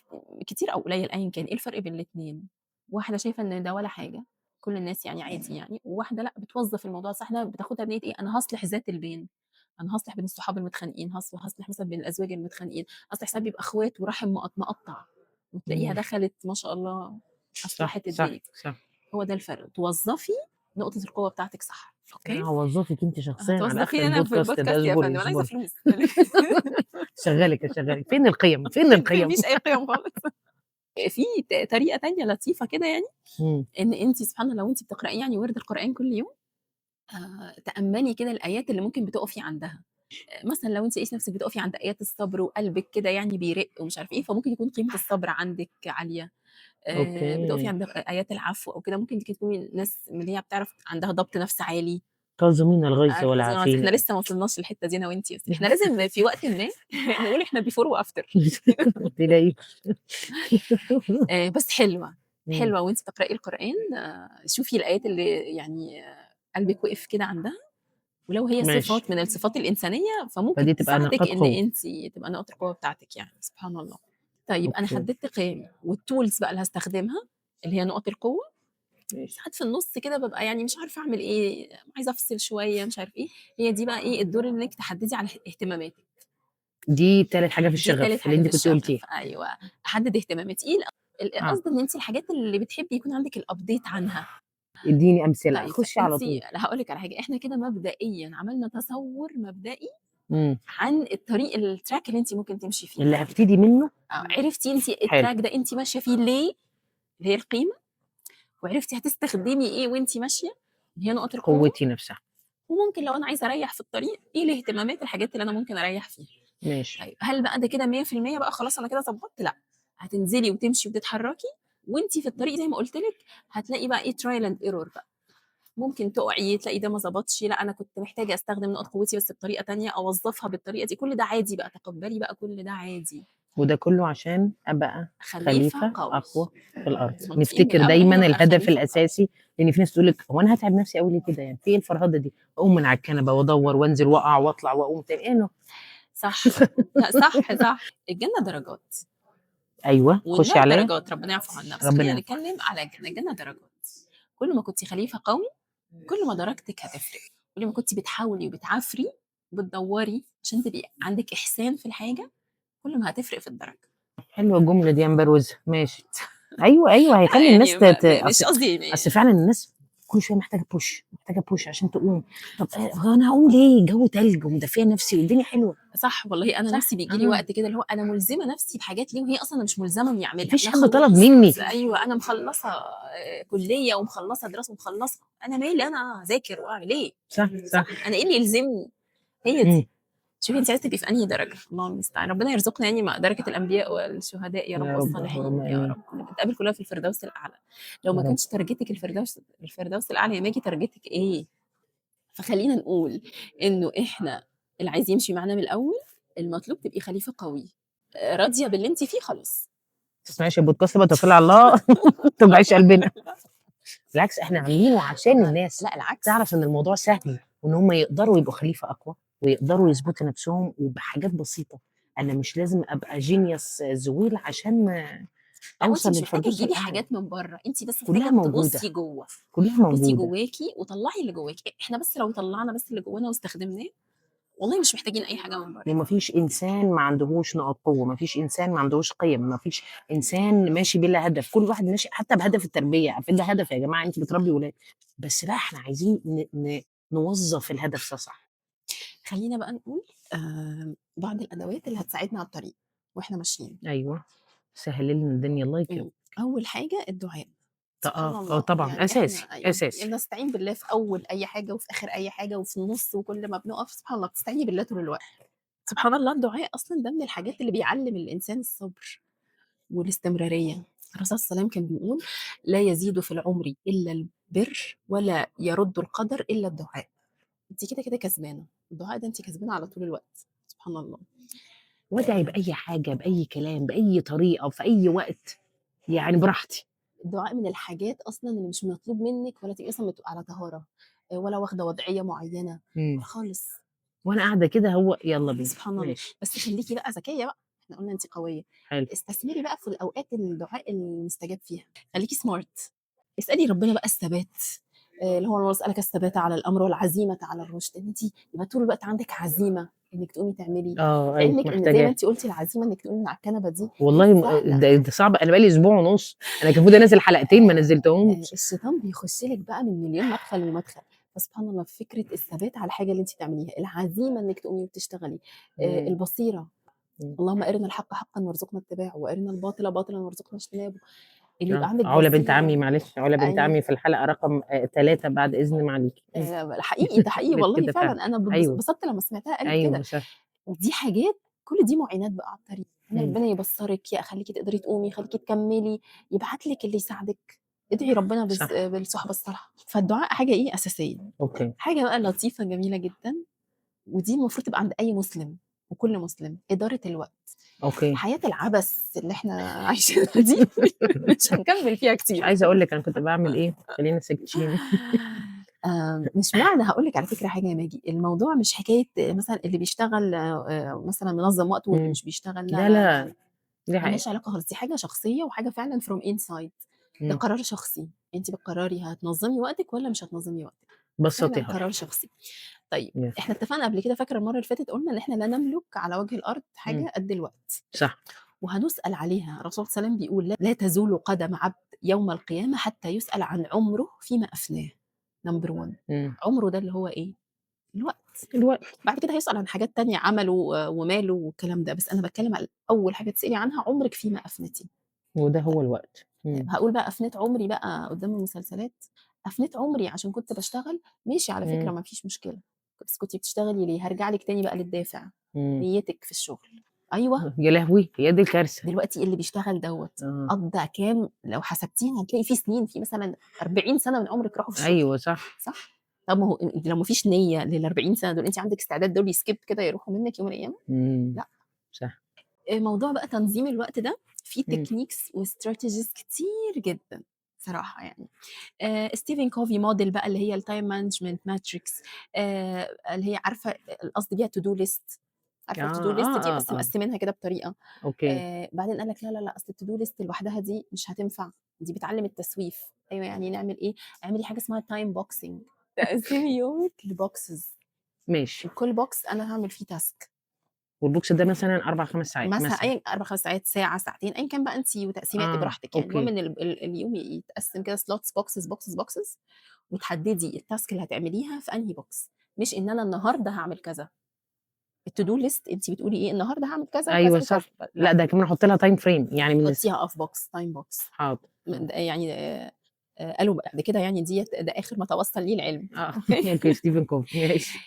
كتير أو قليل أيًا كان، إيه الفرق بين الاتنين؟ واحدة شايفة إن ده ولا حاجة، كل الناس يعني عادي يعني، وواحدة لأ بتوظّف الموضوع صح، إنها بتاخدها بنية إيه، أنا هاصلح ذات البين، أنا هاصلح بين الصحاب المتخانقين، هاصلح مثلًا بين الأزواج المتخانقين، أصلح ساعات بيبقى أخوات ورحم مقطّع، وتلاقيها إمم. دخلت ما شاء الله صح، أصلحت صح، الدنيا. صح. هو ده الفرق، توظّفي نقطة القوة بتاعتِك صح، أنا أوكي؟ هاوظّفِك أنتِ شخصيًا على آخر هتوظّفيني أنا في البودكاست ده، البودكاست يا اصبري، فندم، أنا عايزة اصبري. فلوس. هاشغّلِك، فين القِيَم، فين ما القِيَم؟ فيش أي قيم خالص. في طريقة تانية لطيفة كده يعني، إمم. إن أنتِ سبحان الله وأنتِ بتقرأي يعني وِرد القرآن كل يوم، تأمّلي كده الآيات اللي ممكن بتُقفي عندها. مثلًا لو أنتِ لقيتِ نفسِك بتُقفي عند آيات الصبر وقلبِك كده يعني بيرق ومش عارف إيه، فممكن يكون قيمة الصبر عندِك عالية. بتُقفي أوكي. عند آيات العفو أو كده، ممكن تكوني ناس من اللي هي بتعرف عندها ضبط نفس عالي. كاظمين الغيظ إحنا والعافين. لسه ما وصلناش للحتة دي أنا وأنتِ، بس إحنا لازم في وقتٍ ما نقول إحنا before وafter. ما تقلقيش. بس حلوة، إمم. حلوة وأنتِ بتقرأي القرآن. شوفي الآيات اللي يعني قلبِك وقف كده عندها، ولو هي ماشي. صفات من الصفات الإنسانية، فممكن فدي تبقى تساعدِك نقاط إن قوة. أنتِ تبقى نقطة القوة بتاعتِك يعني، سبحان الله. طيب أنا أوكي. حددت قيمي والtools بقى اللي هاستخدمها، اللي هي نقط القوة. ماشي. ساعات في النُص كده بابقى يعني مش عارفة أعمل إيه، عايزة أفصل شوية مش عارف إيه، هي دي بقى إيه الدور إنِّك تحددي على اهتماماتِك. دي تالت حاجة في دي تالت الشغف اللي حاجة أنتِ في كنتِ قُلتيها. الشغف، أيوه. أحدد اهتماماتي، إيه آه. القصد إن أنتِ الحاجات اللي بتحبي يكون عندِك الupdate عنها. ادّيني أمثلة، طيب خُشي فأنتِ على طول. هاقول لِك على حاجة، إحنا كده مبدئيًا عملنا تصوُّر مبدئي إمم. عن الطريق الtrack اللي أنتِ ممكن تمشي فيه. اللي هابتدي منه. عرفتِ أنتِ حلو. الtrack ده أنتِ ماشية فيه ليه، اللي هي القيمة، وعرفتِ هتستخدمي إيه وأنتِ ماشية، اللي هي نقط القوة. قوتي نفسها. وممكن لو أنا عايزة أريّح في الطريق، إيه الاهتمامات الحاجات اللي أنا ممكن أريّح فيها. ماشي. طيب هل بقى ده كده 100% بقى خلاص أنا كده ضبطت؟ لأ، هتنزلي وتمشي وتتحركي، وأنتِ في الطريق زي ما قُلت لِك هتلاقي بقى إيه trial and error بقى. ممكن تقعي تلاقي ده ما ضبطش، لا انا كنت محتاجه استخدم نقط قوتي بس بطريقه تانية، اوظفها بالطريقه دي، كل ده عادي بقى، تقبلي بقى كل ده عادي. وده كله عشان ابقى خليفه خليفه قوي. اقوى في الارض. متفقين من نفتكر الاول دايما احنا نبقى الهدف خليفه قوي. الاساسي، لان في ناس تقول لك هو انا هتعب نفسي قوي ليه كده؟ يعني في ايه الفرهده دي؟ اقوم من على الكنبه وادور وانزل واقع واطلع واقوم تاني، ايه نو؟ صح. لا صح صح. الجنه درجات ايوه خشي والنار عليا. درجات، ربنا يعفو عنا، بس ربنا خلينا يعافيك. نتكلم على الجنه. الجنه درجات. كل ما كنتي خليفه قوي كل ما درجتك هتفرق. كل ما كنتي بتحاولي وبتعافري وبتدوري عشان تبقي عندك احسان في الحاجه كل ما هتفرق في الدرجه. حلوه الجمله دي يا مبروزه، ماشي. ايوه ايوه، هيخلي الناس يعني مش قصدي اصل فعلا الناس كل شويه محتاجه بوش، محتاجه بوش عشان تقوم. طب هو انا هقوم ليه؟ الجو تلج ومدفيه نفسي والدنيا حلوه. صح والله. انا صح. نفسي بيجي لي وقت كده اللي هو انا ملزمه نفسي بحاجات ليه وهي اصلا مش ملزمه اني اعملها. مفيش انا حد طلب خلصت. مني. ايوه انا مخلصه كليه ومخلصه دراسه ومخلصه، انا مالي انا اذاكر واعمل ايه؟ صح صح. انا ايه اللي يلزمني؟ هي مم. دي. شوفي انت عايزه تبقي في انهي درجه. الله المستعان، ربنا يرزقنا يعني مع درجه الانبياء والشهداء يا رب يا رب اللهم والصالحين يا امين. رب، نتقابل كلنا في الفردوس الاعلى. لو يا ما رب. كانش ترجتك الفردوس الاعلى يا ماجي، ترجتك ايه؟ فخلينا نقول انه احنا اللي عايز يمشي معانا من الاول المطلوب تبقي خليفه قوي، راضيه باللي انت فيه خلاص. تسمعيش البودكاست بقى توكلي على الله. توجعيش قلبنا. بالعكس احنا عاملينه عشان الناس لا العكس. تعرف ان الموضوع سهل، وان هم يقدروا يبقوا خليفه اقوى، ويقدروا يثبتوا نفسهم وبحاجات بسيطه. انا مش لازم ابقى جينيوس زويل عشان لا وانت اوصل مش محتاجه للفردوس تجيبي الاعلى. حاجات من بره، انت بس كلها محتاجه موجوده. تبصي جوه. كلها بصي موجوده. جواكي وطلعي اللي جواكي. احنا بس لو طلعنا بس اللي جوانا واستخدمناه والله مش محتاجين اي حاجه من بره. ومفيش انسان ما عندهوش نقط قوه، مفيش انسان ما عندهوش قيم، مفيش انسان ماشي بلا هدف. كل واحد ماشي حتى بهدف التربيه، عارفين ده هدف يا جماعه، انت بتربي ولاد. بس لا احنا عايزين نوظف الهدف ده صح. خلينا بقى نقول بعض الادوات اللي هتساعدنا على الطريق واحنا ماشيين. ايوه. سهل لنا الدنيا الله يكرمك. اول حاجه الدعاء. سبحان الله طبعا يعني اساسي احنا يعني اساسي. بنستعين بالله في اول اي حاجه وفي اخر اي حاجه وفي النص، وكل ما بنقف سبحان الله بتستعيني بالله طول الوقت. سبحان الله الدعاء اصلا ده من الحاجات اللي بيعلم الانسان الصبر والاستمراريه. الرسول صلى الله عليه وسلم كان بيقول لا يزيد في العمر الا البر ولا يرد القدر الا الدعاء. انت كده كده كسبانه. الدعاء ده انت كسبانه على طول الوقت. سبحان الله. وادعي باي حاجه، باي كلام، باي طريقه، في اي وقت، يعني براحتي. الدعاء من الحاجات اصلا اللي مش مطلوب منك ولا تبقي مثلا على طهاره ولا واخده وضعيه معينه خالص. وانا قاعده كده هو يلا بينا سبحان الله. ماشي. بس خليكي بقى ذكيه بقى، احنا قلنا انت قويه. حلو. استثمري بقى في الاوقات اللي الدعاء المستجاب فيها. خليكي سمارت. اسالي ربنا بقى الثبات. اللي هو انا اسالك الثبات على الامر والعزيمه على الرشد، ان انت يبقى طول الوقت عندك عزيمه انك تقومي تعملي. ايوه لعلمك ان زي ما محتاجاه. انت قلتي العزيمه انك تقومي من على الكنبه دي مش والله سهله. ده صعب، انا بقالي اسبوع ونص، انا كان المفروض انزل حلقتين ما نزلتهمش. الشيطان بيخش لك بقى من مليون مدخل ومدخل. فسبحان الله فكره الثبات على الحاجه اللي انت بتعمليها، العزيمه انك تقومي وتشتغلي، البصيره. اللهم ارنا الحق حقا وارزقنا اتباعه وارنا الباطل باطلا وارزقنا اجتنابه. اللي يبقى عندك علا بنت عمي، بصيره. معلش، علا بنت ايوه عمي في الحلقه رقم 3 بعد اذن معاليك. حقيقي ده حقيقي قالت والله كده فعلا. فعلا. انا ايوه اتبسطت لما سمعتها قالت ايوه كده. صح. ودي حاجات كل دي معينات بقى على الطريق ان ربنا يبصرك، يخليكي تقدري تقومي، يخليكي تكملي، يبعت لك اللي يساعدك. ادعي ربنا صح. بالصحبه الصالحه. فالدعاء حاجه ايه اساسيه. اوكي. حاجه بقى لطيفه جميله جدا ودي المفروض تبقى عند اي مسلم وكل مسلم، اداره الوقت. اوكي. حياه العبث اللي احنا عايشينها دي مش هنكمل فيها مش كتير. عايزه اقول لك انا كنت بعمل ايه، خلينا ساكتين. مش معنى هقول لك على فكره حاجه يا ماجي، الموضوع مش حكايه مثلا اللي بيشتغل مثلا منظم وقته واللي مش بيشتغل. لا لا لا لا لا لا. دي ملهاش حقيقة. علاقه خالص. دي حاجه شخصيه وحاجه فعلا فروم انسايد. ده قرار شخصي. انت بتقرري هتنظمي وقتك ولا مش هتنظمي وقتك. فعلا بسطيها. قرار شخصي. طيب يس. احنا اتفقنا قبل كده، فاكره المره اللي فاتت قلنا ان احنا لا نملك على وجه الارض حاجه قد الوقت. صح. وهنسال عليها. الرسول صلى الله عليه وسلم بيقول لا تزول قدم عبد يوم القيامه حتى يسال عن عمره فيما افناه. نمبر 1. عمره ده اللي هو ايه؟ الوقت. بعد كده هيسأل عن حاجات تانية، عمله وماله والكلام ده، بس أنا باتكلم على أول حاجة تسألي عنها عمرك فيما أفنتِ. وده هو الوقت. هاقول بقى أفنيت عمري بقى قدّام المسلسلات. أفنيت عمري عشان كنت باشتغل، ماشي على فكرة ما فيش مشكلة، بس كنتِ بتشتغلي ليه؟ هارجع لِك تاني بقى للدافع، نيتِك في الشغل. أيوه. يا لهوي! هي دي الكارثة. دلوقتي اللي بيشتغل دوّة آه. قضّى كام لو حسبتيها هتلاقي في سنين، في مثلًا 40 سَنة من عمرِك راحوا في الشغل، أيوه صح. صح؟ طب ما هو لو ما فيش نيّة لل40 سَنة دول، أنتِ عندِك استعداد دول يskip كده يروحوا منِّك يوم من الأيام؟ إمم. لأ. صح. موضوع بقى تنظيم الوقت ده فيه إمم. techniques وstrategies كتير جدًا صراحة يعني. ستيفن كوفي موديل بقى اللي هي الtime management matrix، اللي هي عارفة القصد بيها to do list، عارفة الto do list دي بس آه. مقسّمينها كده بطريقة. أوكي. بعدين قال لك لا، لا، لأ، أصل الto do list لوحدها دي مش هتنفع، دي بتعلّم التسويف. أيوه، يعني نعمل إيه، اعملي حاجة اسمها time boxing، تقسّمي يومِك لboxes ماشي. وكل box أنا هاعمل فيه task. والbox ده مثلًا 4، 5 ساعات مثلًا مثلًا. 4، 5 ساعات، ساعة، ساعتين، أيًا كان بقى أنتِ وتقسيماتِك براحتك يعني، المهم أوكي. إن اليوم يتقسّم كده slots boxes، boxes، boxes، وتحددي الtask اللي هتعمليها في أنهي box، مش إن أنا النهارده هاعمل كذا. الto do list أنتِ بتقولي إيه، النهارده هاعمل كذا وكذا أيوه وكذا، صح. لأ، لأ ده كمان أحُط لها time frame يعني من حطيها في box time box. حاضر. حاضر. يعني قالوا بعد كده يعني ده آخر ما توصّل ليه العلم. أوكي. أوكي ستيفن كوفي ماشي.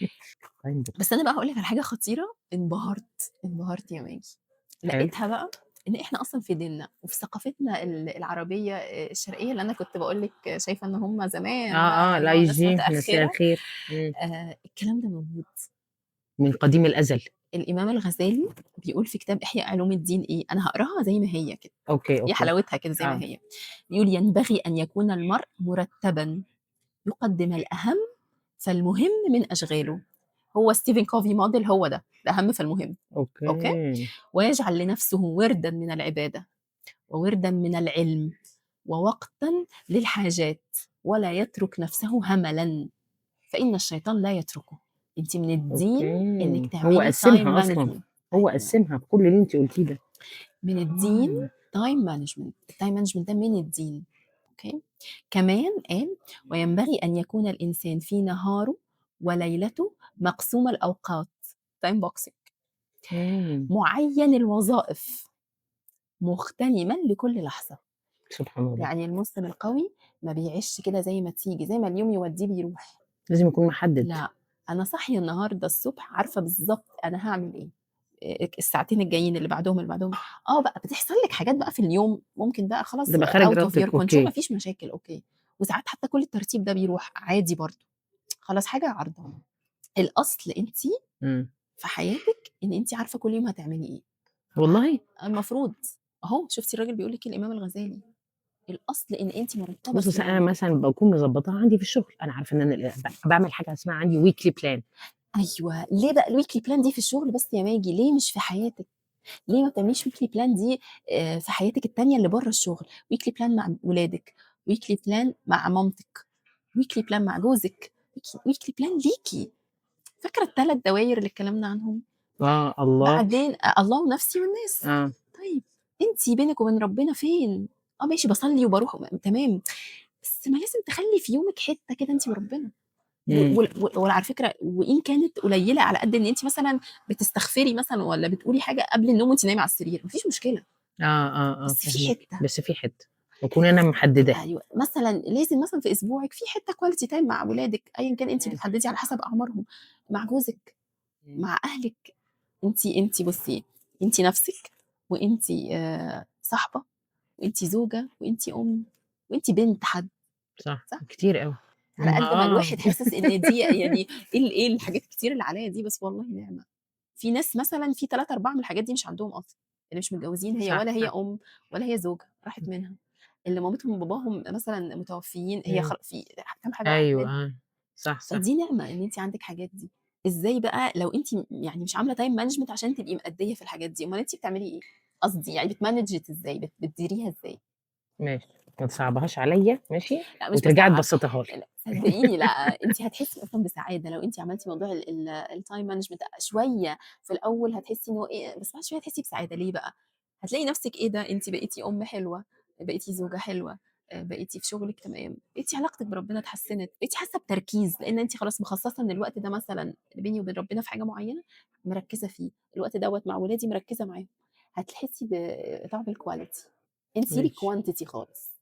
time box. بس أنا بقى هاقول لِك على حاجة خطيرة، انبهرت، انبهرت يا ماجي. حلو. لقيتها بقى إن إحنا أصلًا في ديننا وفي ثقافتنا العربية الشرقية اللي أنا كنت باقول لِك شايفة إن هم زمان بقى آه، يعني ناس الIG مساء متأخرة، الخير. الكلام ده موجود. من قديم الأزل. الإمام الغزالي بيقول في كتاب إحياء علوم الدين إيه، أنا هاقراها زي ما هي كده، أوكي، هي أوكي. حلاوتها كده زي ما آه. هي. بيقول: "ينبغي أن يكون المرء مرتبًا، يقدم الأهم فالمهم من أشغاله." هو ستيفن كوفي موديل هو ده، الأهم فالمهم. أوكي؟ أوكي. ويجعل لنفسه وردا من العبادة ووردا من العلم ووقتا للحاجات ولا يترك نفسه هملا فإن الشيطان لا يتركه. انت من الدين انك أوكي. هو تعملي تايم قسّمها أصلًا. مانجمنت. هو ايوه، قسّمها بكل اللي أنتِ قُلتيه ده. من الدين إمم. تايم مانجمنت، التايم مانجمنت ده من الدين. اوكي. كمان قال: وينبغي ان يكون الانسان في نهاره وليلته مقسوم الاوقات، تايم بوكسنج، إمم. معين الوظائف، مغتنمًا لكل لحظة. سبحان الله. يعني المسلم القوي ما بيعيشش كده زي ما تيجي، زي ما اليوم يوديه بيروح. لازم يكون محدد. لأ، أنا صاحية النهارده الصبح عارفة بالضبط أنا هاعمل إيه، الساعتين الجايين اللي بعدهم، اللي بعدهم. بقى بتحصل لِك حاجات بقى في اليوم ممكن بقى خلاص بتبقى خارج out of your إرادتِك. control، ما أوكي. فيش مشاكل أوكي، وساعات حتى كل الترتيب ده بيروح عادي برضه، خلاص حاجة عارضة. الأصل أنتِ إمم. في حياتِك إن أنتِ عارفة كل يوم هتعملي إيه، والله! المفروض. أهو شُفتِ الراجل بيقول لِك إيه الإمام الغزالي، الأصل إن أنتِ مرتبة بُصّي، في أصل أنا يومِك. مثلًا باكون مضبّطاها عندي في الشغل، أنا عارفة إن أنا باعمل حاجة اسمها عندي weekly plan. أيوه، ليه بقى الweekly plan دي في الشغل بس يا ماجي، ليه مش في حياتِك؟ ليه ما بتعمليش weekly plan دي في حياتِك التانية اللي برّه الشغل، weekly plan مع ولادِك، weekly plan مع مامتِك، weekly plan مع جوزِك، weekly plan ليكِ. فاكرة ال3 دواير اللي اتكلمنا عنهم؟ الله. بعدين الله ونفسي والناس. آه. طيب أنتِ بينِك وبين ربنا فين؟ ماشي باصلّي وباروح تمام، بس ما لازم تخلّي في يومِك حتّة كده أنتِ وربنا. إمم. وعلى فكرة وإن كانت قليلة على قد إن أنتِ مثلًا بتستغفري مثلًا والّا بتقولي حاجة قبل النوم وأنتِ نايمة على السرير، ما فيش مشكلة، بس في فاهماكِ، حتّة. بس في حتّة، وأكون أنا محدداها. أيوه، مثلًا لازم مثلًا في أسبوعِك في حتّة quality time مع ولادِك أيًا كان أنتِ إمم. بتحددي على حسب أعمارهم، مع جوزِك، إمم. مع أهلِك. أنتِ بُصّي، أنتِ نَفْسِك وأنتِ صاحبة وأنتِ زوجة وأنتِ أم وأنتِ بنت حد، صح، صح؟ كتير أوي. على ما قد ما الواحد حاسس إن دي يعني إيه الحاجات الكتير اللي عليّا دي، بس والله نعمة. في ناس مثلًا في 3، 4 من الحاجات دي مش عندهم أصلًا، اللي مش متجوزين هي صح، ولا هي صح. أم ولا هي زوجة، راحت منها. اللي مامتهم وباباهم مثلًا متوفيين، هي إمم. في كام حاجة راحت أيوه. منها. صح، صح. فدي نعمة إن أنتِ عندِك حاجات دي. إزاي بقى لو أنتِ يعني مش عاملة time management عشان تبقي مأدية في الحاجات دي، أُمّال أنتِ بتعملي إيه؟ قصدي يعني بتmanage إزاي، بتديريها إزاي؟ ماشي. ما تصعّبهاش عليّا ماشي، لأ مش وترجعي باصعّب، تبسّطيها لي. لأ صدقيني لأ، أنتِ هتحسّي أصلًا بسعادة لو أنتِ عملتِ موضوع الtime management شوية في الأول هتحسّي إن هو إيه، بس بعد شوية هتحسّي بسعادة. ليه بقى؟ هتلاقي نَفْسِك إيه ده، أنتِ بقيتِ أم حلوة، بقيتِ زوجة حلوة، بقيتِ في شغلِك تمام، بقيتِ علاقتِك بربنا اتحسّنت، بقيتِ حاسّة بتركيز، لإن أنتِ خلاص مخصّصة إن الوقت ده مثلًا اللي بيني وبين ربنا في حاجة معيّنة مركّزة فيه، الوقت دوّة مع ولادي مركّزة معاهم، هتحسّي بطعم الquality. انسي لي ماشي. الquantity خالص.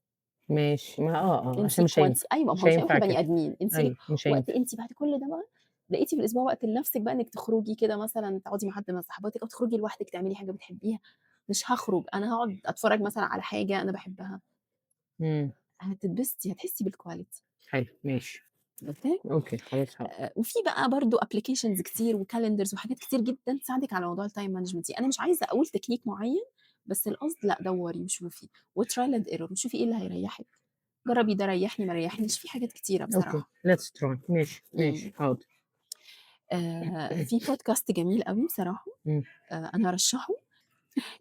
ماشي. ما عشان انسي مش هينفع. quantity أيوه، ما مش هو مش هينفع هينفع كده. بني آدمين، انسي لِك أيوه، مش وقت هينفع. أنتِ بعد كل ده بقى لقيتِ في الأسبوع وقت لنفسِك بقى إنِّك تخرجي كده مثلًا تقعدي مع حد من صاحباتِك أو تخرجي لوحدِك تعملي حاجة بتحبيها، مش هاخرج، أنا هاقعد أتفرّج مثلًا على حاجة أنا باحبها، إمم. هتتبسطي، هتحسّي بالquality. حلو ماشي. أوكي؟ أوكي خلاص حاضر. وفي بقى برضه applications كتير وcalendars وحاجات كتير جدًا تساعدِك على موضوع الtime management دي. أنا مش عايزة أقول تكنيك معيّن، بس القصد لأ دوّري وشوفي وtrial and error وشوفي إيه اللي هيريحِك. جرّبي ده ريحني ما ريحنيش، في حاجات كتيرة أوكي بصراحة. let's try ماشي، إمم. ماشي حاضر. في podcast جميل أوي بصراحة، إمم. أنا هارشّحه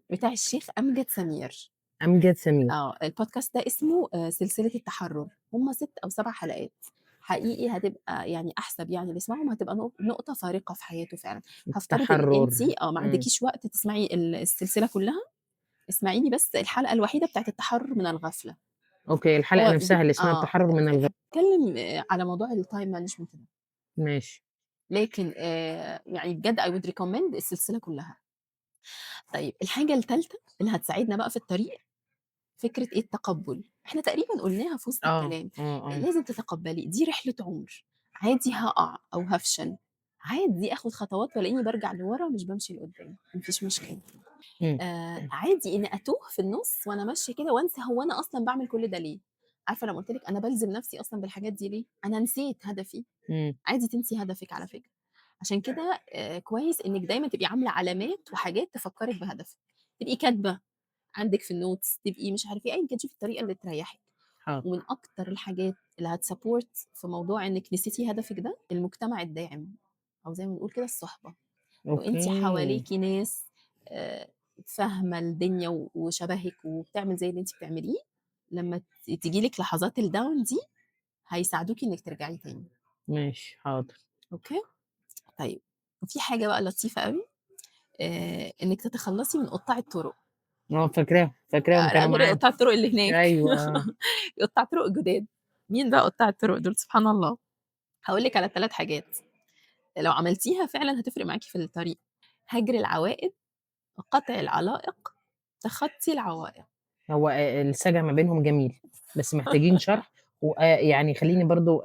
بتاع الشيخ أمجد سمير. أمجد سمير. الpodcast ده اسمه سلسلة التحرُّر، هم 6 أو 7 حلقات، حقيقي هتبقى يعني أحسب يعني اللي يسمعهم هتبقى نقطة فارقة في حياته فعلًا. هافترض إنِّك التحرُّر. أنتِ ما إمم. عندكيش وقت تسمعي السلسلة كلّها، اسمعي لي بس الحلقة الوحيدة بتاعة التحرُّر من الغفلة. أوكي الحلقة هو نفسها اللي اسمها التحرُّر من بيتكلّم على موضوع الtime management ده، ماشي. لكن يعني بجد I would recommend السلسلة كلّها. طيب الحاجة التالتة اللي هتساعدنا بقى في الطريق فكرة إيه التقبُّل، إحنا تقريبًا قُلناها في وسط آه، الكلام، آه، آه. لازم تتقبّلي دي رحلة عُمر، عادي هاقع أو هافشل، عادي آخُد خطوات والاقيني بارجع لورا مش بامشي لقدّام، ما فيش مشكلة، إمم. عادي إني أتوه في النُص وأنا ماشية كده وأنسى هو أنا أصلًا باعمل كل ده ليه، عارفة لمّا قُلت لِك أنا بالزم نَفْسي أصلًا بالحاجات دي ليه، أنا نسيت هدفي، إمم. عادي تنسي هدفِك على فكرة، عشان كده كويس إنِّك دايمًا تبقي عاملة علامات وحاجات تفكّرِك بهدفِك، تبقي كاتبة عندِك في الnotes تبقي مش عارف إيه، أيًا كان شوفي الطريقة اللي تريحِك. حاضر. ومن أكتر الحاجات اللي هتsupport في موضوع إنِّك نسيتِ هدفِك ده، المجتمع الداعم، أو زي ما بنقول كده الصُحبة. لو أنتِ أوكي. حواليكِ ناس آآ فاهمة الدنيا وشبهِك وبتعمل زي اللي أنتِ بتعمليه، لمّا تيجي لِك لحظات الdown دي، هيساعدوكِ إنِّك ترجعي تاني. ماشي حاضر. أوكي؟ طيب وفي حاجة بقى لطيفة أوي، إنِّك تتخلّصي من قُطاع الطُرق. فاكراهم، فاكراهم لأ كانوا غير معانا. قُطاع الطُرق اللي هناك، أيوه آه. قُطاع طُرق جداد. مين بقى قُطاع الطُرق دول؟ سبحان الله. هاقول لِك على 3 حاجات، لو عملتيها فعلًا هتفرق معاكِ في الطريق، هجر العوائد، قطع العلائق، تخطي العوائق. هو السَجع ما بينهم جميل، بس محتاجين شرح يعني خلّيني برضه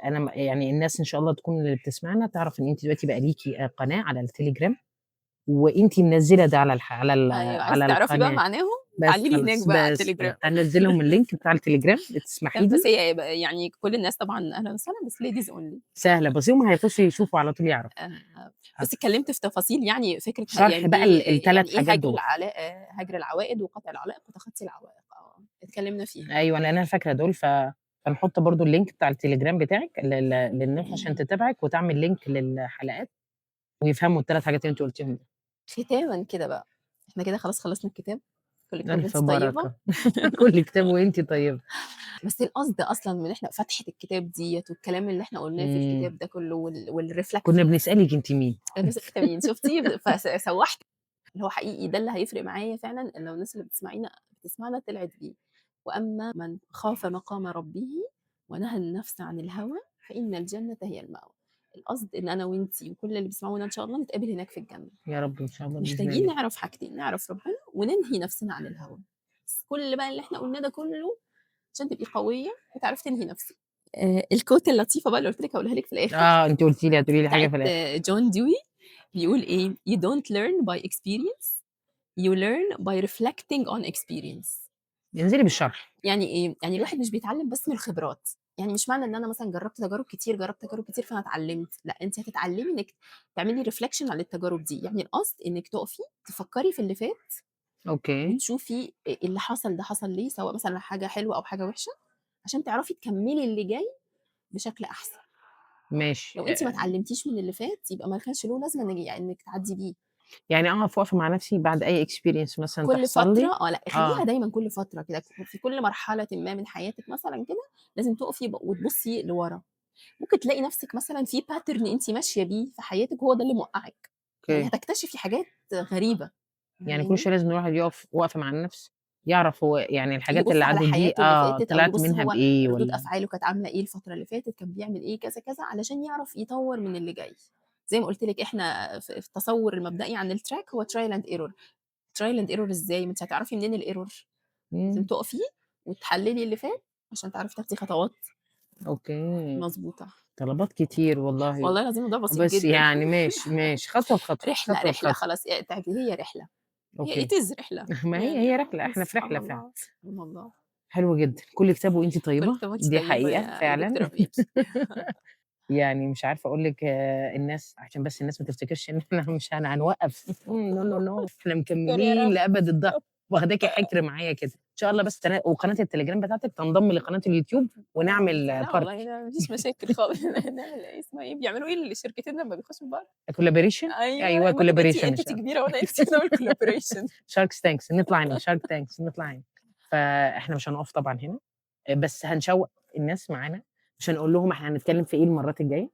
أنا يعني الناس إن شاء الله تكون اللي بتسمعنا تعرف إن أنتِ دلوقتي بقى ليكِ قناة على التليجرام، وأنتِ منزّلة ده على أيوه، عايزة على تعرفي بقى القناة. معناهم؟ بس تعالي لي هناك خلاص، بقى على بس خلاص، التليجرام. هانزّل لهم الlink بتاع التليجرام تسمحي بس لي؟ هي يعني كل الناس طبعًا أهلًا وسهلًا، بس ladies only. سهلة بس هُم هيخشوا يشوفوا على طول يعرفوا. بُصّي اتكلمت في تفاصيل يعني فكرة شرح يعني بقى إيه ال3 يعني إيه حاجات دول. هجر العوائد وقطع العلائق وتخطي العوائق، اتكلمنا فيها. أيوه، لأن أنا فاكرة دول فنحط برضه الlink بتاع التليجرام بتاعِك للناس عشان تتابعِك وتعمل link للحلقات ويفهموا ال3 حاجات اللي أنتِ قُلتيهم دول. ختامًا كده بقى، إحنا كده خلاص خلصنا الكتاب، كل كتاب ألف وأنتِ طيبة. بركة. كل كتاب وأنتِ طيبة. بس القصد أصلًا من إحنا فتحة الكتاب ديّة والكلام اللي إحنا قُلناه في إمم. الكتاب ده كلّه كنا والreflecting. بنسألِك أنتِ مين؟ أنتِ مين شُفتِ سوّحتِ. اللي هو حقيقي ده اللي هيفرق معايا فعلًا لو الناس اللي بتسمعنا طلعت بيه. وأما من خاف مقام ربه ونهى النفس عن الهوى فإن الجنة هي المأوى. القصد إن أنا وأنتِ وكل اللي بيسمعونا إن شاء الله نتقابل هناك في الجنة. يا رب إن شاء الله بإذن محتاجين الله. نعرف حاجتين، نعرف ربنا وننهي نفسنا عن الهوى. بس كل بقى اللي إحنا قُلناه ده كلّه عشان تبقي قوية وتعرفي تنهي نفسِك. الquote اللطيفة بقى اللي قُلت لِك هاقولها لِك في الآخر، أنتِ قُلتِ لي هتقولي لي حاجة بتاعة في الآخر. جون دوي، بيقول إيه: "You don't learn by experience, you learn by reflecting on experience." انزلي بالشرح. يعني إيه؟ يعني الواحد مش بيتعلم بس من الخبرات، يعني مش معنى إن أنا مثلًا جربت تجارب كتير فأنا اتعلمت، لأ أنتِ هتتعلمي إنِّك تعملي reflection على التجارب دي، يعني القصد إنِّك تقفي تفكّري في اللي فات أوكي. وتشوفي اللي حصل ده حصل ليه، سواء مثلًا حاجة حلوة أو حاجة وحشة، عشان تعرفي تكمّلي اللي جاي بشكل أحسن. ماشي. لو أنتِ ما اتعلمتيش من اللي فات يبقى ما كانش له لازمة يعني إنِّك تعدّي بيه. يعني أقف وقفة مع نفسي بعد أي experience مثلًا كل تحصل فترة لي. لأ آه. خلّيها دايمًا كل فترة كده، في كل مرحلةٍ ما من حياتِك مثلًا كده، لازم تقفي وتبُصّي لورا. ممكن تلاقي نفسِك مثلًا في pattern أنتِ ماشية بيه في حياتِك هو ده اللي موقّعِك، يعني أوكي. هتكتشفي حاجات غريبة، يعني كل فاهماني؟ شوية لازم الواحد يقف وقفة مع النفس، يعرف هو يعني الحاجات اللي يبُص على عدِّت دي حياته اللي فاتت أو طلعت يبُص منها هو بإيه ردود والّا. أفعاله كانت عاملة إيه الفترة اللي فاتت، كان بيعمل إيه، كذا، كذا، علشان يعرف يطوّر من اللي جاي. زي ما قُلت لِك إحنا في التصوُّر المبدئي عن الtrack هو trial and error. trial and error إزاي؟ ما أنتِ هتعرفي منين الerror؟ لازم إمم. تُقفي وتحلّلي اللي فات عشان تعرفي تاخدي خطوات أوكي. مضبوطة. طلبات كتير والله، والله العظيم الموضوع بسيط بس جدًا. يعني ماشي، ماشي، خطوة بخطوة، رحلة، خطوة رحلة بخطوة. خلاص هي رحلة، هي أوكي. it is رحلة، ما هي يعني رحلة، إحنا في سبحان رحلة فعلًا. الله، سبحان الله. حلو جدًا، كل كتاب وأنتِ كل طيبة، سنة وأنتِ دي طيبة حقيقة يا فعلًا. دكتورة بيبي. يعني مش عارفة أقول لِك الناس عشان بس الناس ما تفتكرش إن إحنا مش هنوقّف. no no no إحنا استر يا مكمّلين رب، لأبد الدهر، يا رب. واخداكِ حِكر معايا كده، إن شاء الله بس وقناة التليجرام بتاعتِك تنضم لقناة اليوتيوب ونعمل لا part والله ما فيش مشاكل خالص. نعمل إيه اسمها إيه، بيعملوا إيه الشركتين لمّا بيخشوا في بعض؟ collaboration. أيوه، أيوه ما دام collaboration إن أنتِ شاء الله. كبيرة وأنا نفسي نعمل collaboration. shark tanks نطلع هنا shark tanks نطلع هنا. فإحنا مش هنقف طبعًا هنا، بس هنشوّق الناس معانا عشان نقول لهم إحنا هنتكلّم في إيه المرّات الجاية،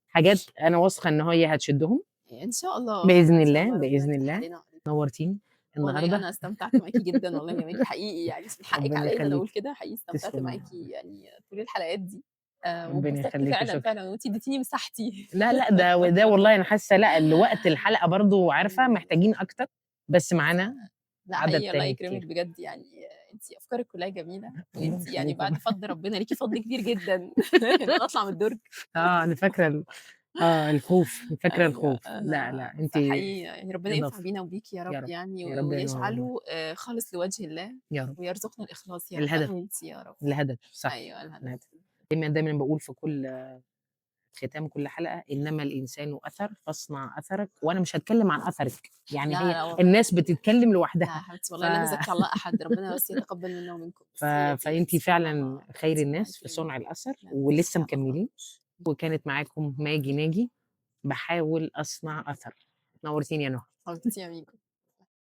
حاجات أنا واثقة إن هي هتشدّهم إن شاء الله، بإذن إن شاء الله، الله ربنا بإذن يفتح الله. علينا وعليكم. نوّرتيني والله النهارده. أنا استمتعت معاكِ جدًا والله يا ماجي حقيقي يعني مش من حقِّك ربنا عليّا إن أنا أقول يخلّيكِ، كده، حقيقي استمتعت تسلمي. معاكِ يعني طول الحلقات دي، ربنا واتبسطت يخلّيكِ، فعلًا، شكرًا. فعلًا وأنتِ اديتيني مساحتي. لا، لأ، وده والله أنا حاسة لأ، وقت الحلقة برضه عارفة محتاجين أكتر، بس معانا لأ عدد حقيقي الله تاني يكرمِك كتير. بجد يعني أنتِ أفكارِك كلّها جميلة، ربنا وأنتِ يعني يخلّيكِ بعد والله. فضل ربنا ليكِ فضل كبير جدًا إن أنا أطلع من الدرج. أنا فاكرة الخوف، فاكرة أيوه، الخوف. لأ، لأ، أنتِ فحقيقي يعني ربنا ينفع إضافة. بينا وبيكِ يا رب يا رب، يعني، يا رب ينور والله. ويجعله خالص لوجه الله، يا رب. ويرزقنا الإخلاص يا رب أنا الهدف، وأنتِ يا رب. الهدف، صح. أيوه الهدف. الهدف. دايمًا باقول في ختام كل حلقة: إنما الإنسان أثر فاصنع أثرك. وأنا مش هاتكلم عن أثرِك، يعني لا، هي لا والله الناس بتتكلم لا يا لوحدها. حبيبتي ف والله لا نزكي على الله أحد، ربنا بس يتقبل منا ومنكم، بس هي دي فأنتِ سبحان فعلًا الله، خير أنتِ الله الناس في يكرمِك. صنع الأثر، لا ولسه ميرسي على الله. مكملين. وكانت معاكم ماجي ناجي، باحاول أصنع أثر. نورتيني يا نهى. حبيبتي يا ميجو.